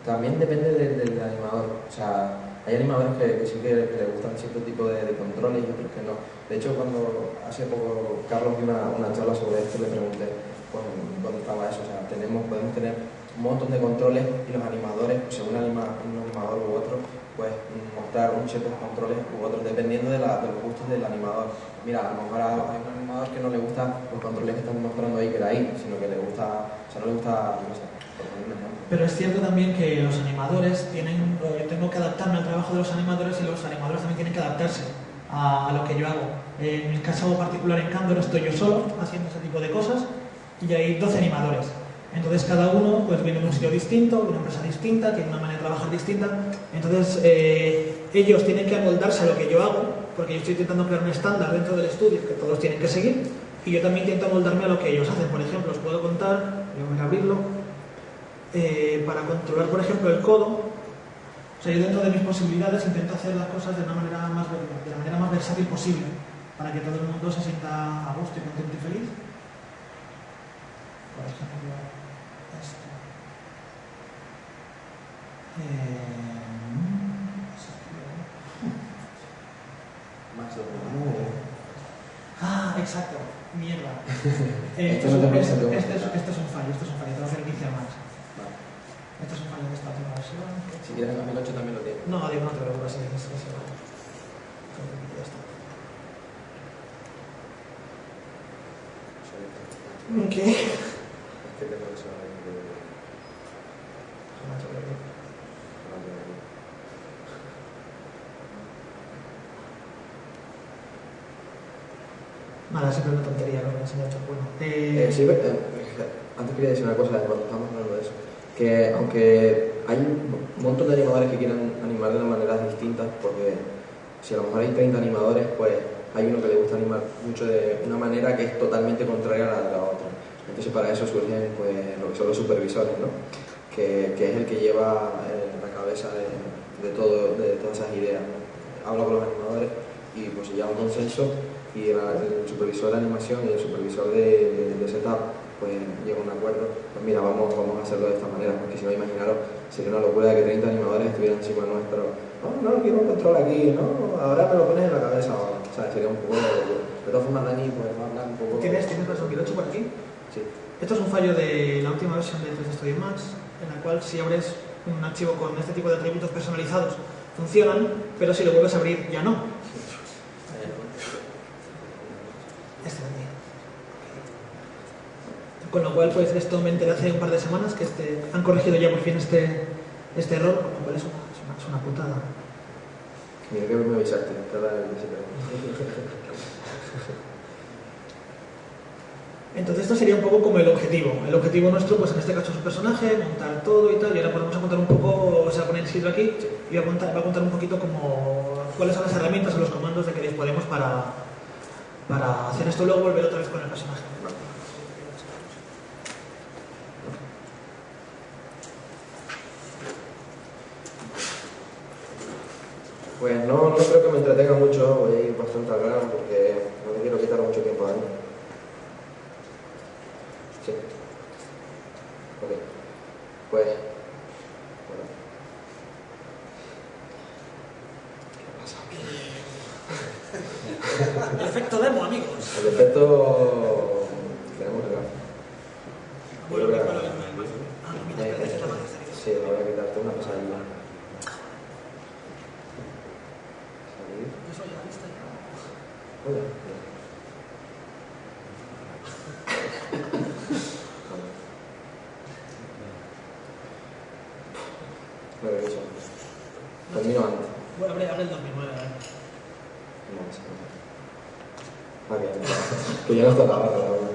también depende del animador. O sea, hay animadores que sí que les gustan cierto tipo de controles y otros que no. De hecho, cuando hace poco Carlos dio una charla sobre esto, le pregunté dónde estaba eso. O sea, podemos tener un montón de controles y los animadores, según un animador u otro, pues mostrar ciertos controles u otros, dependiendo de los gustos del animador. Mira, a lo mejor hay un animador que no le gustan los controles que están mostrando ahí, que era ahí, sino que le gusta, o sea, no le gusta, no sé, por poner un ejemplo. Pero es cierto también que los animadores tengo que adaptarme al trabajo de los animadores y los animadores también tienen que adaptarse a lo que yo hago. En mi caso particular en Candor estoy yo solo haciendo ese tipo de cosas y hay 12 animadores. Entonces cada uno pues viene de un sitio distinto, de una empresa distinta, tiene una manera de trabajar distinta. Entonces ellos tienen que amoldarse a lo que yo hago, porque yo estoy intentando crear un estándar dentro del estudio que todos tienen que seguir, y yo también intento amoldarme a lo que ellos hacen. Por ejemplo, os puedo contar, voy a abrirlo, para controlar por ejemplo el codo. O sea, yo dentro de mis posibilidades intento hacer las cosas de la manera más versátil posible, para que todo el mundo se sienta a gusto y contento y feliz. Por ejemplo, esto. Exacto, mierda. Esto es un fallo, tengo que reiniciar más. Esto es un fallo de esta última versión. Si quieres el 2008 también lo tiene. No, digo, no te preocupes, sí, ya está. ¿Qué? Es que tengo eso ahí de... Nada, siempre una tontería lo que me enseña bueno. Sí, antes quería decir una cosa, cuando estamos hablando de eso, que aunque hay un montón de animadores que quieren animar de maneras distintas, porque si a lo mejor hay 30 animadores, pues hay uno que le gusta animar mucho de una manera que es totalmente contraria a la de la otra. Entonces para eso surgen pues, lo que son los supervisores, ¿no? que es el que lleva la cabeza de todas esas ideas, ¿no? Habla con los animadores y pues se llama un consenso y el supervisor de animación y el supervisor de setup pues llega a un acuerdo, pues mira, vamos a hacerlo de esta manera, porque si no, imaginaros, sería una locura de que 30 animadores estuvieran encima nuestro, no quiero un control aquí, no, ahora me lo pones en la cabeza, o sea, sería un poco de locura. De todas formas, Dani, pues va a hablar un poco... ¿Tienes razón, que lo he hecho por aquí? Sí. Esto es un fallo de la última versión de 3D Studio Max, en la cual si abres un archivo con este tipo de atributos personalizados funcionan, pero si lo vuelves a abrir ya no. Con lo cual, pues esto me enteré hace un par de semanas que han corregido ya por fin este error, con lo cual es una putada. Mira que me avisaste, Entonces esto sería un poco como el objetivo. El objetivo nuestro, pues en este caso es un personaje, montar todo y tal, y ahora podemos contar un poco, o sea, poner Isidro aquí, y va a contar un poquito como cuáles son las herramientas o los comandos de que disponemos para hacer esto y luego volver otra vez con el personaje. Pues no creo que me entretenga mucho, voy a ir bastante al grano porque no me quiero quitar mucho tiempo a mí. Sí. Ok. Pues. Bueno. ¿Qué pasa? El efecto demo, amigos. El efecto. Tenemos el Bueno, grafo. Sí, me voy a quitarte una pesadilla. Salir. Eso ya viste. Hola. Lo he dicho. Termino antes. Bueno, abre el 2009. No, bien. Que ya no está acabado, la verdad.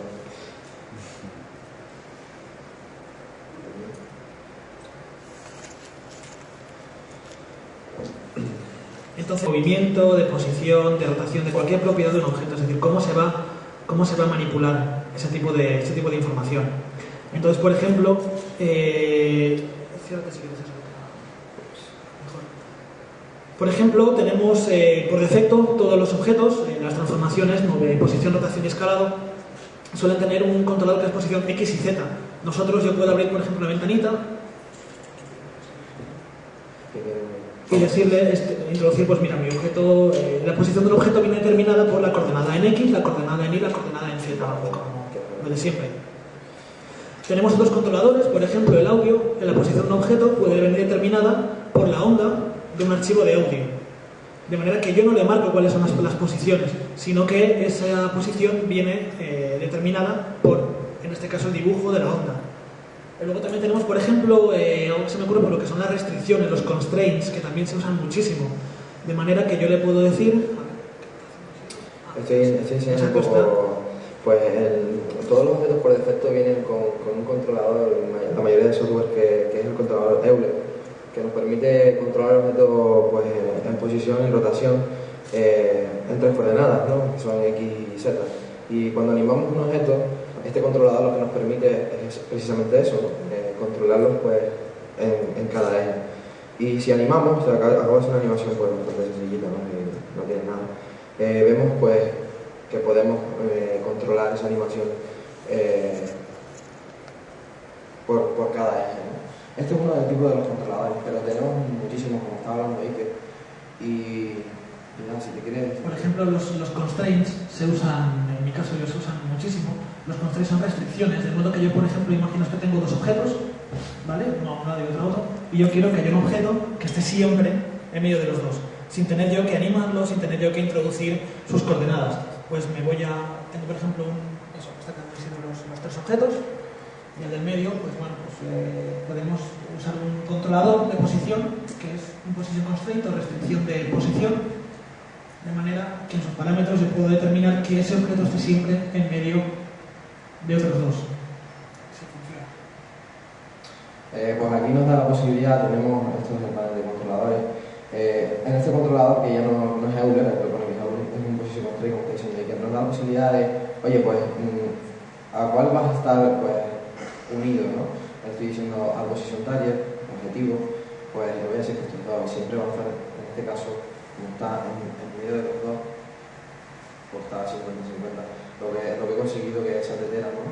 Entonces, movimiento, de posición, de rotación, de cualquier propiedad de un objeto, es decir, cómo se va a manipular ese tipo de información. Entonces, por ejemplo, por ejemplo, tenemos por defecto todos los objetos, las transformaciones, posición, rotación y escalado, suelen tener un controlador que es posición X y Z. Yo puedo abrir, por ejemplo, una ventanita y decirle, introducir, pues mira, mi objeto, la posición del objeto viene determinada por la coordenada en X, la coordenada en Y, la coordenada en Z, como lo de siempre. Tenemos otros controladores, por ejemplo, el audio, en la posición de un objeto puede venir determinada por la onda de un archivo de audio. De manera que yo no le marco cuáles son las posiciones, sino que esa posición viene determinada por, en este caso, el dibujo de la onda. Luego también tenemos, por ejemplo, algo que se me ocurre por lo que son las restricciones, los constraints, que también se usan muchísimo. De manera que yo le puedo decir... Estoy enseñando un poco... Pues todos los objetos por defecto vienen con un controlador, la mayoría de software que es el controlador Euler, que nos permite controlar el objeto pues, en posición y rotación en tres coordenadas, ¿no? Que son X y Z. Y cuando animamos un objeto, este controlador lo que nos permite es precisamente eso, ¿no? Controlarlos pues, en cada eje. Y si animamos, o sea, acabo de hacer una animación pues, bastante sencillita, ¿no? No tiene nada. Vemos pues, que podemos controlar esa animación por cada eje, ¿no? Este es uno del tipo de los controladores, pero tenemos muchísimos, como estaba hablando Iker. Y nada, si te quieres... Por ejemplo, los constraints se usan, en mi caso ellos se usan muchísimo. Los constraints son restricciones, de modo que yo, por ejemplo, imagino que tengo dos objetos, ¿vale? Uno a un lado y otro a otro, y yo quiero que haya un objeto que esté siempre en medio de los dos, sin tener yo que animarlo, sin tener yo que introducir sus coordenadas. Pues tengo, por ejemplo, está siendo los tres objetos, y el del medio, pues bueno, podemos usar un controlador de posición, que es un position constraint o restricción de posición, de manera que en sus parámetros yo puedo determinar que ese objeto esté siempre en medio de otros dos. Así funciona. Pues aquí nos da la posibilidad, tenemos estos panel de controladores. En este controlador, que ya no es Euler, es un position constraint, como te dicen, que nos da la posibilidad de, oye, pues, ¿a cuál vas a estar pues, unido, ¿no? Estoy diciendo al position target, objetivo, pues le voy a decir que estos dos siempre van a estar, en este caso, como está en medio de los dos, pues está 50-50. Lo que he conseguido que esa tetera, ¿no?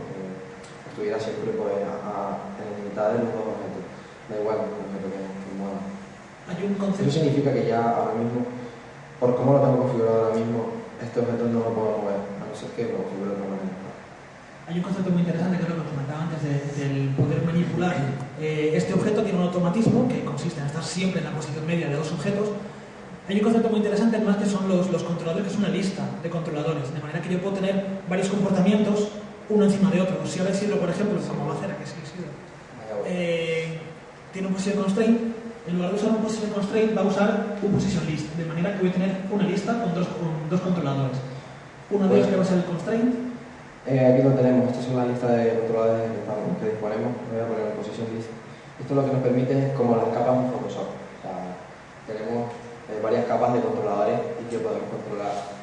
Estuviera siempre pues, en la mitad de los dos objetos. Da igual el objeto que mueva. Eso significa que ya ahora mismo, por cómo lo tengo configurado ahora mismo, este objeto no lo puedo mover, a no ser que lo configure de otra manera. Hay un concepto muy interesante que es lo que comentaba antes del poder manipular. Este objeto tiene un automatismo que consiste en estar siempre en la posición media de dos objetos. Hay un concepto muy interesante además que son los controladores, que es una lista de controladores, de manera que yo puedo tener varios comportamientos uno encima de otro. Si ahora Isidro, por ejemplo, como va a hacer, que sí, Isidro, tiene un position constraint, en lugar de usar un position constraint va a usar un position list, de manera que voy a tener una lista con dos controladores. Uno de ellos que va a ser el constraint. Aquí lo tenemos, esta es una lista de controladores que disponemos. Voy a poner el position list. Esto lo que nos permite es como las capas en Photoshop. O sea, tenemos varias capas de controladores y que podemos controlar.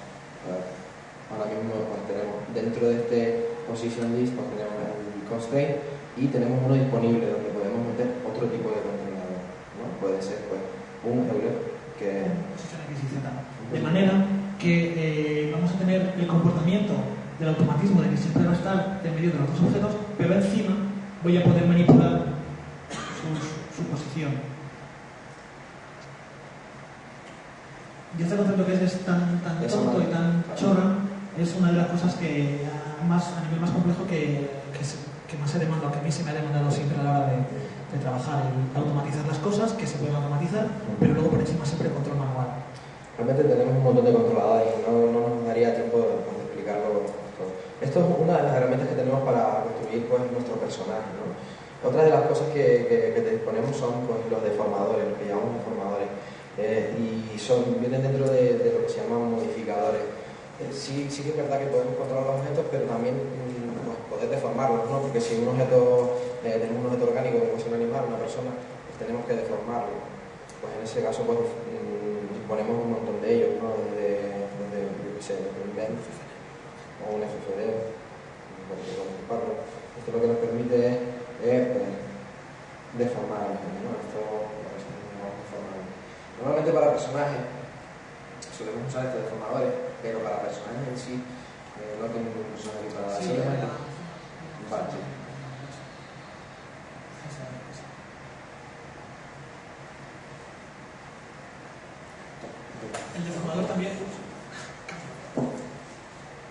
Ahora mismo pues, tenemos dentro de este position list pues, tenemos el constraint y tenemos uno disponible donde podemos meter otro tipo de controlador, ¿no? Puede ser pues, un Euler que... De manera que vamos a tener el comportamiento del automatismo de que siempre va a estar en medio de los dos objetos, pero encima voy a poder manipular su posición. Y este concepto que es tan tonto y tan chorra es una de las cosas que a nivel más complejo que más se demanda, que a mí se me ha demandado siempre a la hora de trabajar, el automatizar las cosas que se pueden automatizar, pero luego por encima siempre el control manual. Realmente tenemos un montón de controladores y no nos daría tiempo de explicarlo todo. Esto es una de las herramientas que tenemos para construir pues, nuestro personaje, ¿no? Otra de las cosas que disponemos son pues, los deformadores, los que llamamos deformadores, y vienen dentro de lo que se llaman modificadores. Sí que es verdad que podemos controlar los objetos, pero también pues, poder deformarlos, ¿no? Porque si un objeto, tenemos un objeto orgánico como es un animal, una persona, pues tenemos que deformarlo. Pues en ese caso pues, disponemos un montón de ellos, ¿no? Desde yo qué sé, un BEM o un FFD, esto lo que nos permite es deformar el objeto, ¿no? Esto deformar. Normalmente para personajes solemos usar estos deformadores, pero para personajes en sí no tenemos un personaje para solamente. Vale, sí. El deformador también.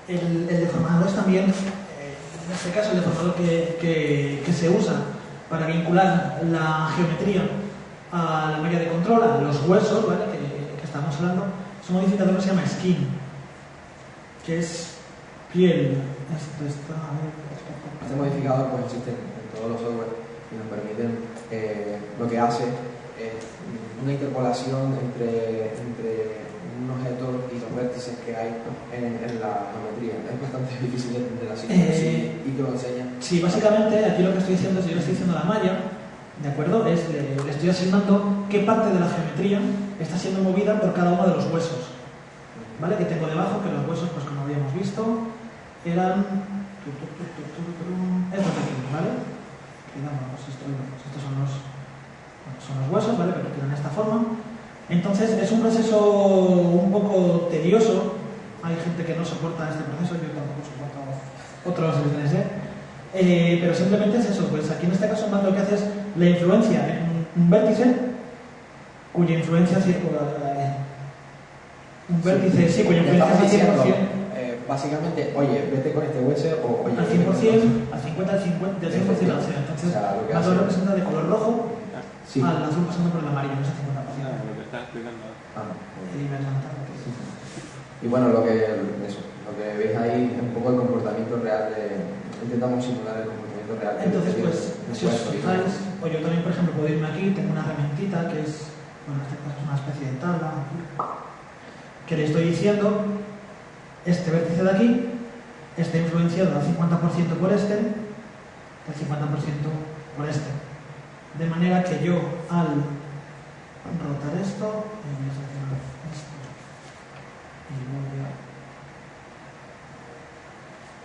El deformador es también, en este caso, el deformador que se usa para vincular la geometría a la malla de control, a los huesos, ¿vale? que estamos hablando, es un modificador que se llama skin, que es piel. Este modificador pues, existe en todos los software y nos permiten, lo que hace es una interpolación entre un objeto y los vértices que hay en la geometría. Es bastante difícil de entender así y que lo enseña. Sí, básicamente aquí lo que estoy diciendo es, yo le estoy diciendo a la malla, ¿de acuerdo? Le estoy asignando qué parte de la geometría está siendo movida por cada uno de los huesos. ¿Vale? Que tengo debajo, que los huesos, pues como habíamos visto, eran estos de aquí, ¿vale? Digamos, estos son los huesos, ¿vale? Pero quedan de esta forma. Entonces es un proceso un poco tedioso. Hay gente que no soporta este proceso, yo tampoco soporto otros del 3D. Pero simplemente es eso, pues aquí en este caso más lo que hace es la influencia en un vértice cuya influencia un vértice, sí, cuya influencia es 100%. Básicamente, oye, vete con este hueso o oye, al 100%, al 50, al 50, del 100% al 100%. Entonces, más lo representa de color rojo al azul pasando por el amarillo, no es 50%. Lo que está explicando. Y bueno, lo que veis ahí es un poco el comportamiento real intentamos simular el comportamiento real. Entonces, pues, si os fijáis, o yo también, por ejemplo, puedo irme aquí, tengo una herramientita que es, bueno, esta es una especie de tabla, que le estoy diciendo, este vértice de aquí está influenciado al 50% por este, al 50% por este. De manera que yo, al rotar esto, voy a seleccionar esto, y voy a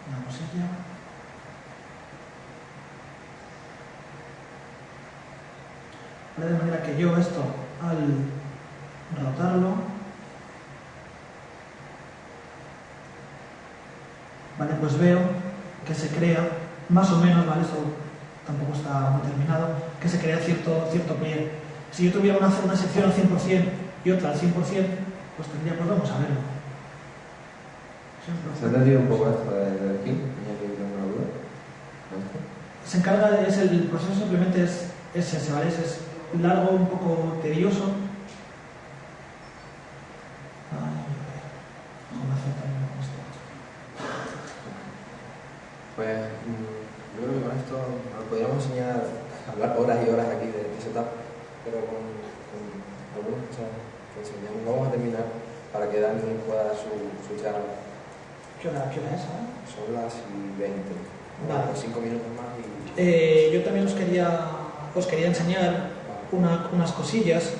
una cosilla. De manera que yo esto, al rotarlo, ¿vale? Pues veo que se crea, más o menos, ¿vale? Esto tampoco está muy terminado, que se crea cierto pliegue. Si yo tuviera una sección al 100% y otra al 100%, pues tendría, pues vamos a verlo. ¿Se ha entendido un poco esto de aquí? Se encarga de el proceso simplemente es ese, ¿vale? Es largo, un poco tedioso. Pues setup, pero con algunas cosas que enseñamos. Vamos a terminar para que Dani pueda dar su charla. ¿Qué hora es? Son las 20. Vale. 5 minutos más y... Yo también os quería enseñar unas cosillas.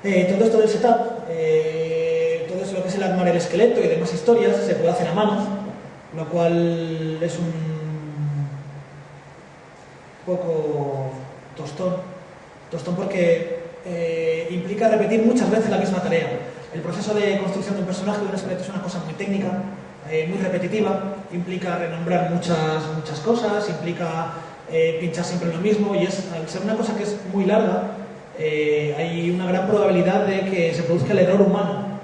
Todo esto del setup, todo eso lo que es el armar el esqueleto y demás historias se puede hacer a mano, lo cual es un poco tostón porque implica repetir muchas veces la misma tarea. El proceso de construcción de un personaje de un esqueleto es una cosa muy técnica, muy repetitiva, implica renombrar muchas cosas, implica pinchar siempre lo mismo, y al ser una cosa que es muy larga, hay una gran probabilidad de que se produzca el error humano,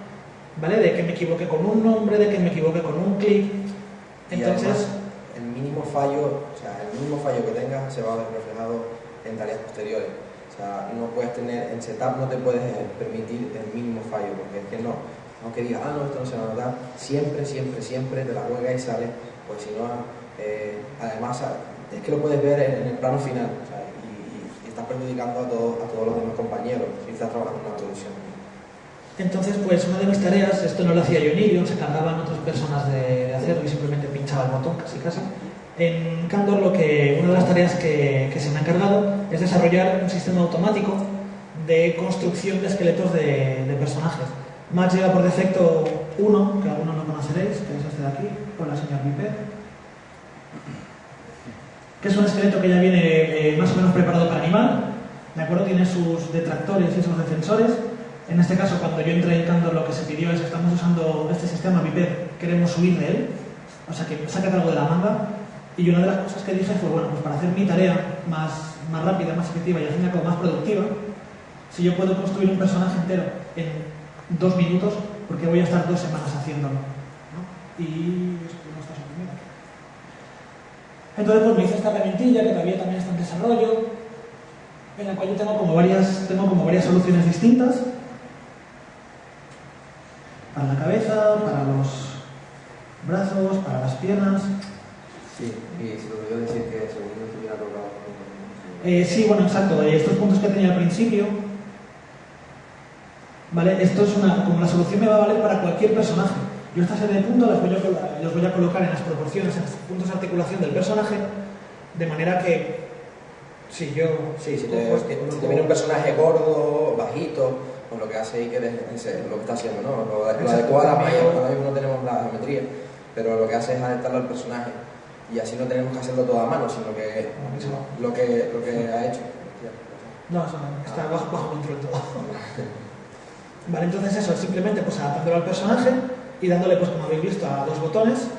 ¿vale? De que me equivoque con un nombre, de que me equivoque con un clic. Entonces, además, el mínimo fallo que tengas se va a ver reflejado en tareas posteriores. O sea, no puedes tener, en setup no te puedes permitir el mínimo fallo, porque es que no, aunque digas, no, esto no se va a notar, siempre te la juegas y sale, pues si no, además, es que lo puedes ver en el plano final, o sea, y estás perjudicando a todos los demás compañeros si estás trabajando en una producción. Entonces, pues una de mis tareas, esto no lo hacía yo ni yo, se encargaban otras personas de hacerlo y simplemente pinchaba el botón casi. En Kandor una de las tareas que se me ha encargado es desarrollar un sistema automático de construcción de esqueletos de personajes. Match lleva por defecto uno, que algunos no conoceréis, que es este de aquí, con la señora Piper, que es un esqueleto que ya viene más o menos preparado para animar, ¿de acuerdo? Tiene sus detractores y sus defensores. En este caso, cuando yo entré en Kandor, lo que se pidió es: estamos usando este sistema Piper, queremos huir de él, o sea que sácate algo de la manga. Y una de las cosas que dije fue, bueno, pues para hacer mi tarea más rápida, más efectiva y al fin y al cabo más productiva, si yo puedo construir un personaje entero en 2 minutos, ¿por qué voy a estar 2 semanas haciéndolo? ¿No? Y esto no está suprimido. Entonces pues me hice esta herramientilla que todavía también está en desarrollo, en la cual yo tengo como varias soluciones distintas para la cabeza, para los brazos, para las piernas. Sí, y se te olvidó decir que según no estuviera tocado. Sí, bueno, exacto. Estos puntos que tenía al principio, ¿vale? Esto es como la solución me va a valer para cualquier personaje. Yo esta serie de puntos los voy a colocar en las proporciones, en los puntos de articulación del personaje, de manera que si te viene un personaje gordo, bajito, pues lo que hace Iker es lo que está haciendo, ¿no? Lo adecua a la malla, ahora mismo no tenemos la geometría, pero lo que hace es adaptarlo al personaje. Y así no tenemos que hacerlo todo a mano, sino que lo que ha hecho. No, eso no, está bajo control todo. Vale, entonces eso, simplemente pues adaptándolo al personaje y dándole, pues como habéis visto, a 2 botones,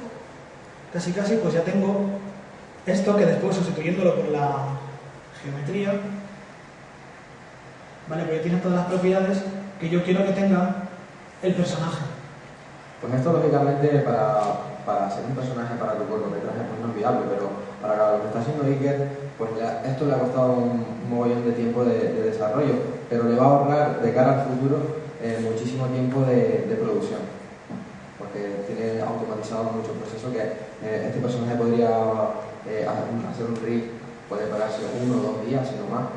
casi pues ya tengo esto, que después sustituyéndolo por la geometría, vale, porque tiene todas las propiedades que yo quiero que tenga el personaje. Pues esto lógicamente para hacer un personaje para tu cortometraje pues no es viable, pero para lo que está haciendo Iker, pues esto le ha costado un mogollón de tiempo de desarrollo, pero le va a ahorrar de cara al futuro muchísimo tiempo de producción, porque tiene automatizado mucho el proceso que este personaje podría hacer un rig, puede pararse 1 o 2 días, sino más,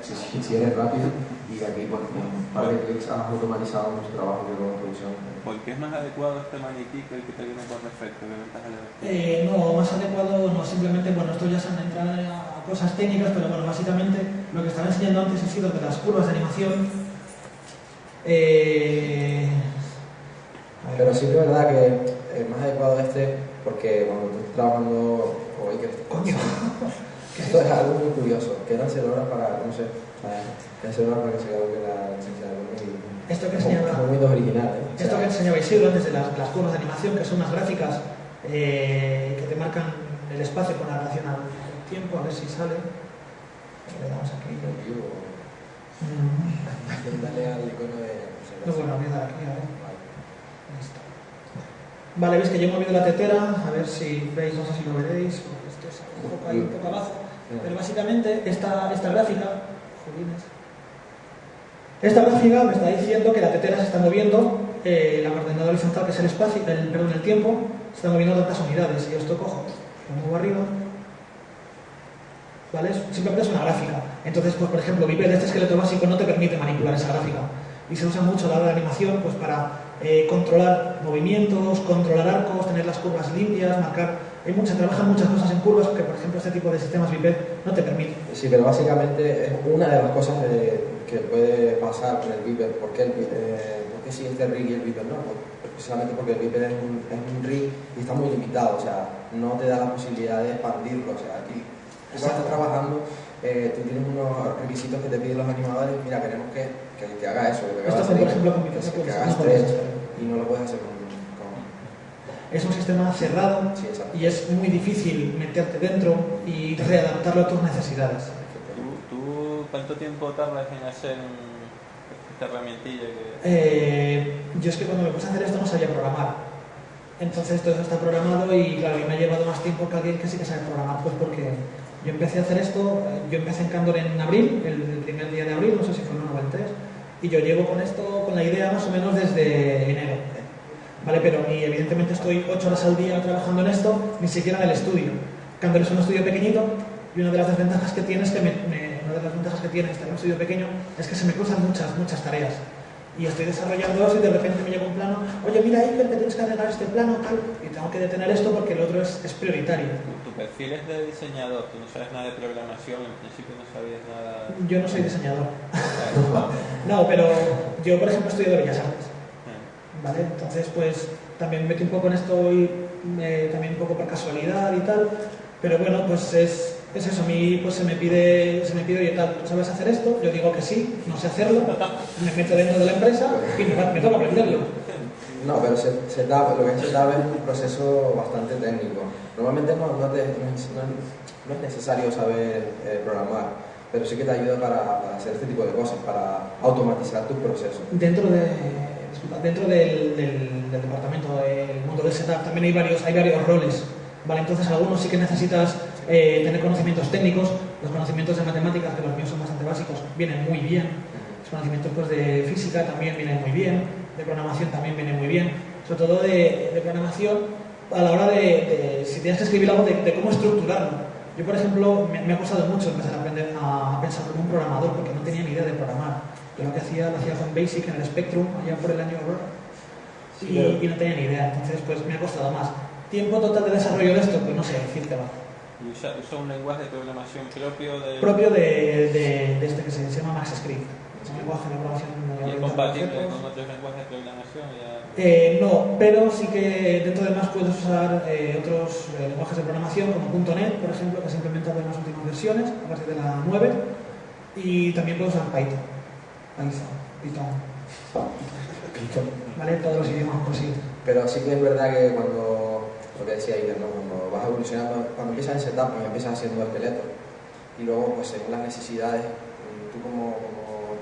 si eres rápido, y aquí pues un par de clics has automatizado mucho trabajo de producción. ¿Por qué es más adecuado este maniquí que el que te viene por defecto? ¿Qué ventaja le ves? No, más adecuado no, simplemente, bueno, esto ya se han entrado a cosas técnicas, pero bueno, básicamente lo que estaba enseñando antes ha sido que las curvas de animación pero sí que es verdad que es más adecuado porque cuando tú estás trabajando esto es algo muy curioso, quedan 0 horas para, no sé, quedan 0 horas para que se coloque la licencia de esto que enseñaba muy original, esto que enseñaba Isidro antes de las curvas de animación, que son unas gráficas que te marcan el espacio con relación al tiempo, a ver si sale. Le damos aquí. Dale al icono de... No, bueno, voy a dar aquí, a ver. Listo. Vale, veis que yo he movido la tetera, a ver si veis, no sé si lo veréis, esto es un poco ahí, un poco abajo, pero básicamente esta gráfica, esta gráfica me está diciendo que la tetera se está moviendo, la coordenada horizontal, que es el espacio, el tiempo, se está moviendo a tantas unidades. Y esto cojo, lo muevo arriba, ¿vale? Simplemente es una gráfica. Entonces, pues por ejemplo, Viper de este esqueleto básico no te permite manipular esa gráfica. Y se usa mucho la animación pues para controlar movimientos, controlar arcos, tener las curvas limpias, marcar... trabajan muchas cosas en curvas que, por ejemplo, este tipo de sistemas Viper no te permite. Sí, pero básicamente es una de las cosas que puede pasar con el Viper. ¿Por qué sí este rig y el Viper no? Pues precisamente porque el Viper es un rig y está muy limitado, o sea, no te da la posibilidad de expandirlo. O sea, aquí cuando estás trabajando, tú tienes unos requisitos que te piden los animadores. Mira, queremos que haga eso, que Esto, por ejemplo, con Viper que haga stretch y no lo puedes hacer con... Es un sistema cerrado, sí, y es muy difícil meterte dentro y readaptarlo a tus necesidades. ¿Tú cuánto tiempo tardas en hacer esta herramientilla? Yo es que cuando me puse a hacer esto no sabía programar. Entonces todo eso está programado y claro, me ha llevado más tiempo que alguien que sí que sabe programar, pues porque yo empecé a hacer esto, yo empecé en Candor en abril, el primer día de abril, no sé si fue el 1 o el 3, y yo llevo con esto, con la idea más o menos desde enero. ¿Vale? Pero y evidentemente estoy 8 horas al día trabajando en esto, ni siquiera en el estudio. Candor es un estudio pequeñito y una de las desventajas que tiene es que estar en un estudio pequeño es que se me cruzan muchas tareas. Y estoy desarrollando eso y de repente me llega un plano, oye, mira Iker, que tienes que agregar este plano, tal, y tengo que detener esto porque el otro es prioritario. Tu perfil es de diseñador, tú no sabes nada de programación, en principio no sabías nada... Yo no soy diseñador. No, pero yo, por ejemplo, estudio de Bellas Artes. ¿Vale? Entonces, pues también me metí un poco en esto y también un poco por casualidad y tal, pero bueno, pues es eso, a mí pues se me pide, oye, tal, ¿tú sabes hacer esto? Yo digo que sí, no sé hacerlo, me meto dentro de la empresa y me toca aprenderlo. No, pero lo que es setup es un proceso bastante técnico. Normalmente no es necesario saber programar, pero sí que te ayuda para hacer este tipo de cosas, para automatizar tus procesos. Dentro del departamento del mundo del setup también hay varios roles, ¿vale? Entonces algunos sí que necesitas tener conocimientos técnicos, los conocimientos de matemáticas, que los míos son bastante básicos, vienen muy bien, los conocimientos pues, de física también vienen muy bien, de programación también vienen muy bien, sobre todo de programación a la hora de si tienes que escribir algo, de cómo estructurarlo. Yo, por ejemplo, me ha costado mucho empezar a aprender a pensar como un programador porque no tenía ni idea de programar. Yo lo hacía con Basic en el Spectrum, allá por el año y no tenía ni idea, entonces pues me ha costado más. ¿Tiempo total de desarrollo de esto? Pues no sé decirte va. ¿Y usa un lenguaje de programación propio de...? Propio de este que se llama MaxScript. Es un lenguaje de programación... ¿Y es compatible con otros lenguajes de programación? No, pero sí que dentro de Max puedes usar otros lenguajes de programación como .NET, por ejemplo, que se ha implementado en las últimas versiones, a partir de la 9, y también puedes usar Python. ¿Vale? Todos los idiomas posibles. Pero sí que es verdad que cuando, lo que decía Iker, ¿no? Cuando vas evolucionando, cuando empiezas en setup, pues empiezas haciendo esqueletos y luego, pues según las necesidades, tú como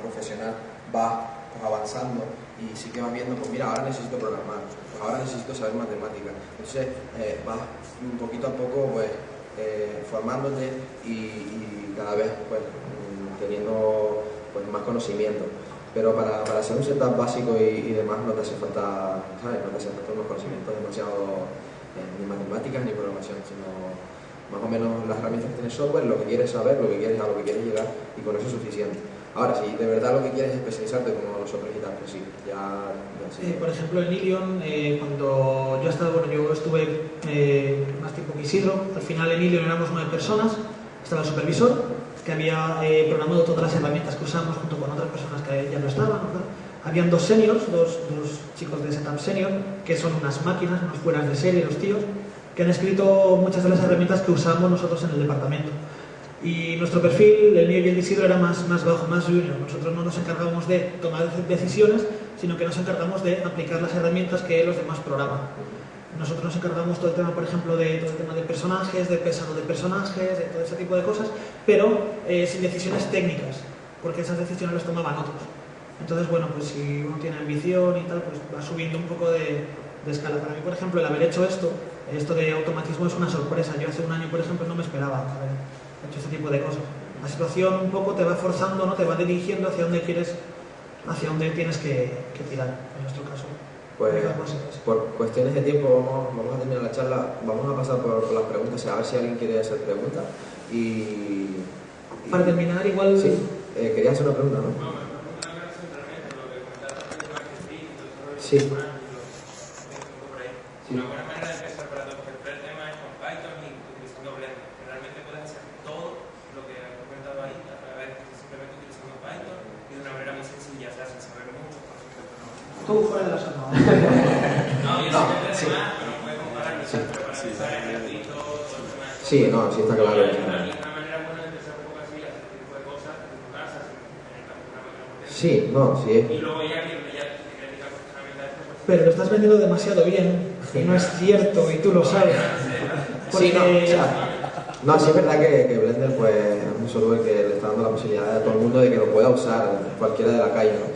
profesional vas pues, avanzando y sí que vas viendo, pues mira, ahora necesito programar, pues ahora necesito saber matemáticas. Entonces vas un poquito a poco pues formándote y cada vez pues teniendo pues más conocimiento. Pero para hacer un setup básico y demás no te hace falta, ¿sabes? No te hace falta unos conocimientos demasiado ni matemáticas ni programación, sino más o menos las herramientas que tiene software, lo que quieres saber, a lo que quieres llegar, y con eso es suficiente. Ahora, si de verdad lo que quieres es especializarte como nosotros y tal, pues sí, ya sí. Por ejemplo, en Ilion, cuando yo estuve más tiempo que Isidro, al final en Ilion éramos 9 personas, estaba el supervisor, que había programado todas las herramientas que usamos junto con otras personas que ya no estaban, ¿no? Habían dos seniors, dos chicos de setup senior, que son unas máquinas, unos fueras de serie, los tíos, que han escrito muchas de las herramientas que usamos nosotros en el departamento. Y nuestro perfil, el mío y el de Isidro, era más bajo, más junior. Nosotros no nos encargábamos de tomar decisiones, sino que nos encargamos de aplicar las herramientas que los demás programan. Nosotros nos encargamos todo el tema, por ejemplo, de todo el tema de personajes, de pesado de personajes, de todo ese tipo de cosas, pero sin decisiones técnicas, porque esas decisiones las tomaban otros. Entonces, bueno, pues si uno tiene ambición y tal, pues va subiendo un poco de escala. Para mí, por ejemplo, el haber hecho esto de automatismo es una sorpresa. Yo hace un año, por ejemplo, no me esperaba haber hecho este tipo de cosas. La situación un poco te va forzando, ¿no? Te va dirigiendo hacia dónde tienes que tirar, en nuestro caso. Pues por cuestiones de tiempo vamos a terminar la charla, vamos a pasar por las preguntas, a ver si alguien quiere hacer preguntas. Y Para terminar, igual... sí, quería hacer una pregunta, ¿no? Sí. Sí. Una buena manera de empezar para coger el tema es con Python y utilizando Blender. Realmente puedes hacer todo lo que he comentado ahí a través de simplemente utilizando Python y de una manera muy sencilla, o sea, sin saber mucho, por supuesto. Tú fuera de la zona. No, yo sé que más, pero no puedes comparar ni siempre para empezar el gratuito, todo el tema. Sí, no, sí está claro. Una manera buena de empezar un poco así, hacer este tipo de cosas en tu casa, en el campo, una máquina potente. Sí, no, sí. Y luego ya te critica profesionalmente a esto, pues Pero lo estás vendiendo demasiado bien y no es cierto y tú lo sabes. Sí, no, Porque- o sea, no, sí es verdad que Blender pues, es un software que le está dando la posibilidad a todo el mundo de que lo pueda usar cualquiera de la calle, ¿no?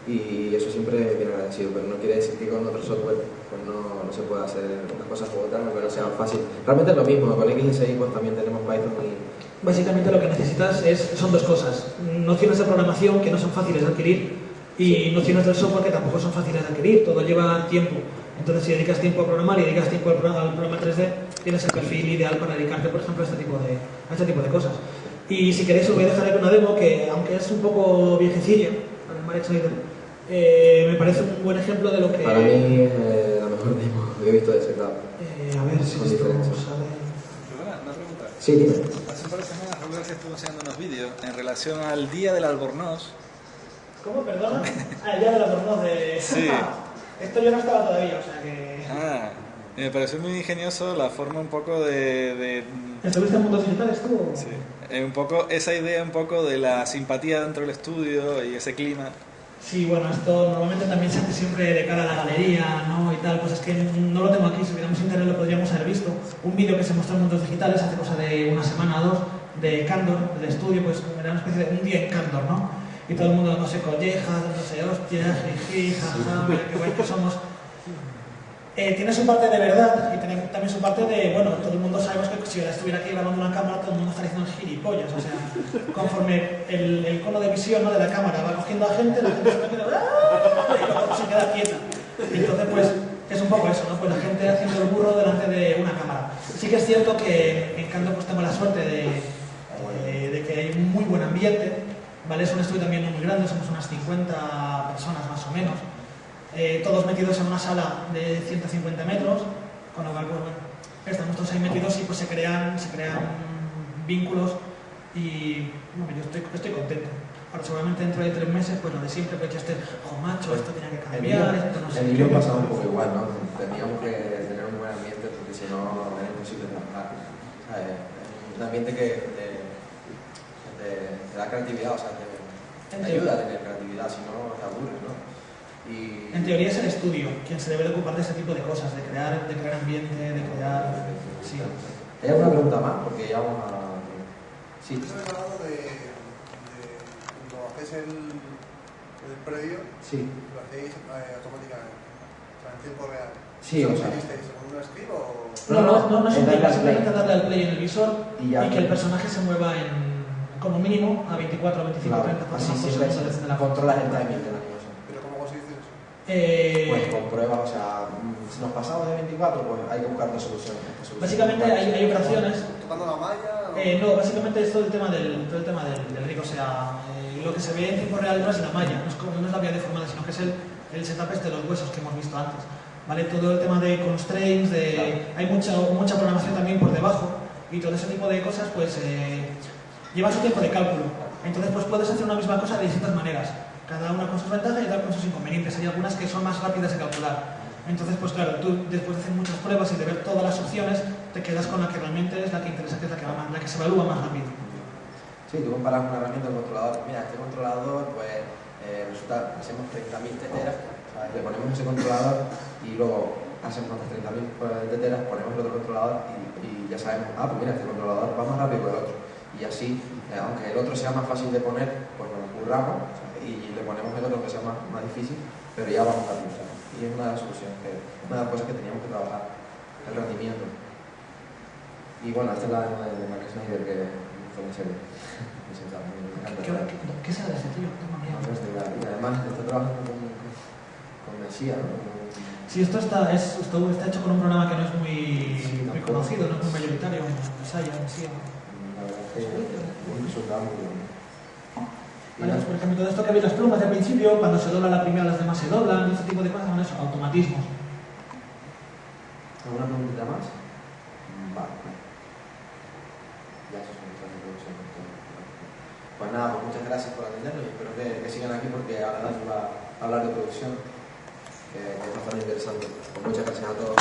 Y eso siempre es bien agradecido, pero no quiere decir que con otro software pues no se pueda hacer unas cosas u otras, aunque no sea fácil. Realmente es lo mismo, con XSI pues también tenemos Python y... Básicamente lo que necesitas son dos cosas. Nociones de programación que no son fáciles de adquirir y nociones del software que tampoco son fáciles de adquirir. Todo lleva tiempo. Entonces, si dedicas tiempo a programar y dedicas tiempo al programa 3D, tienes el perfil ideal para dedicarte, por ejemplo, a este tipo de cosas. Y si queréis os voy a dejar aquí una demo que, aunque es un poco viejecilla, para el Marek Schneider, me parece un buen ejemplo de lo que... Para mí la mejor demo que he visto de ese lado. a ver si Con esto diferencia. sale... Una pregunta. Sí, dime. Hace un par de semanas Robert se estuvo enseñando unos vídeos en relación al Día del Albornoz. ¿Cómo? ¿Perdona? El día de la albornoz de... Sí. Esto yo no estaba todavía, o sea que... Me pareció muy ingenioso la forma un poco de ¿Estuviste en mundos digitales tú? sí, un poco esa idea un poco de la simpatía dentro del estudio y ese clima. Sí, bueno, esto normalmente también se hace siempre de cara a la galería, ¿no? Y tal, pues es que no lo tengo aquí, si hubiéramos internet lo podríamos haber visto. Un vídeo que se mostró en mundos digitales hace cosa de una semana o dos, de Candor, del estudio, pues era una especie de un día en Candor, ¿no? Y todo el mundo dándose collejas, dándose hostias, jiji, jaja, mira qué guay que somos. Tiene su parte de verdad y tiene también su parte de, bueno, todo el mundo sabemos que si yo estuviera aquí grabando una cámara, todo el mundo está diciendo gilipollas, o sea, conforme el cono de visión, ¿no?, de la cámara va cogiendo a la gente se va quedando, ¡ah!, y luego se queda quieta. Entonces, pues, es un poco eso, ¿no? Pues la gente haciendo el burro delante de una cámara. Sí que es cierto que en Cando pues tengo la suerte de que hay un muy buen ambiente, ¿vale? Es un estudio también no muy grande, somos unas 50 personas más o menos. Todos metidos en una sala de 150 metros, con lo cual, pues bueno, estamos todos ahí metidos y pues se crean vínculos y bueno, yo estoy contento. Ahora seguramente dentro de 3 meses, pues lo de siempre, pues ya esté, oh macho, esto tenía que cambiar, esto no sé. En Emilio pasaba un poco igual, ¿no? Teníamos que tener un buen ambiente porque si no era imposible trabajar. Un ambiente que te da creatividad, o sea, te ayuda a tener creatividad, si no te aburres, ¿no? Y... En teoría es el estudio quien se debe de ocupar de ese tipo de cosas, de crear ambiente, de crear... Sí. ¿Hay alguna pregunta más? Porque ya vamos a... Sí. Estoy hablando de cuando hacéis el previo, Sí. lo hacéis automáticamente, o sea, en tiempo real. Sí, o sea... ¿Hicisteis según un script o...? No es un darle al simplemente play. darle al play en el visor Y y, ya. que el personaje se mueva como mínimo a 24, 25, Claro, 30 así por siempre segundo desde la controlas el timing de la cosa. ¿Pero cómo conseguiste eso? Pues con pruebas, o sea, si nos pasamos de 24, pues hay que buscar dos soluciones. Básicamente hay operaciones. ¿Tocando la malla? O... No, básicamente es todo el tema del rig, o sea, lo que se ve en tiempo real no es la malla, no es la vía deformada, sino que es el setup de los huesos que hemos visto antes. ¿Vale? Todo el tema de constraints, hay mucha programación también por debajo y todo ese tipo de cosas pues lleva su tiempo de cálculo. Entonces pues puedes hacer una misma cosa de distintas maneras, cada una con sus ventajas y otra con sus inconvenientes. Hay algunas que son más rápidas de calcular. Entonces pues claro, tú después de hacer muchas pruebas y de ver todas las opciones, te quedas con la que realmente es la que interesa, que es la que se evalúa más rápido. Sí, tú comparas una herramienta del controlador. Mira, este controlador, pues resulta, hacemos 30.000 teteras, ¿sabes? Le ponemos ese controlador y luego hacemos otras 30.000 teteras, ponemos el otro controlador y ya sabemos, pues mira, este controlador va más rápido que el otro. Y así, aunque el otro sea más fácil de poner, pues nos curramos, ¿sabes? Y le ponemos el otro que sea más difícil, pero ya vamos rápido, ¿sabes? Y es una de las soluciones, una de las cosas que teníamos que trabajar, el rendimiento. Y bueno, esta es la demo de Marek Schneider que fue muy serio. ¿Qué será de ese tío? Tengo miedo. Y además está trabajando con Mesía, ¿no? Sí, esto está hecho con un programa que no es muy conocido, no es muy mayoritario, Mesaya, Mesía. La un resultado muy bueno. Vale, pues por ejemplo, todo esto que habéis las plumas al principio, cuando se dobla la primera, las demás se doblan, ese tipo de cosas son eso, automatismos. ¿Alguna preguntita más? Vale. Ya eso es un de producción. Pues nada, pues muchas gracias por atendernos y espero que sigan aquí porque ahora nos va a hablar de producción, que es bastante interesante. Pues muchas gracias a todos.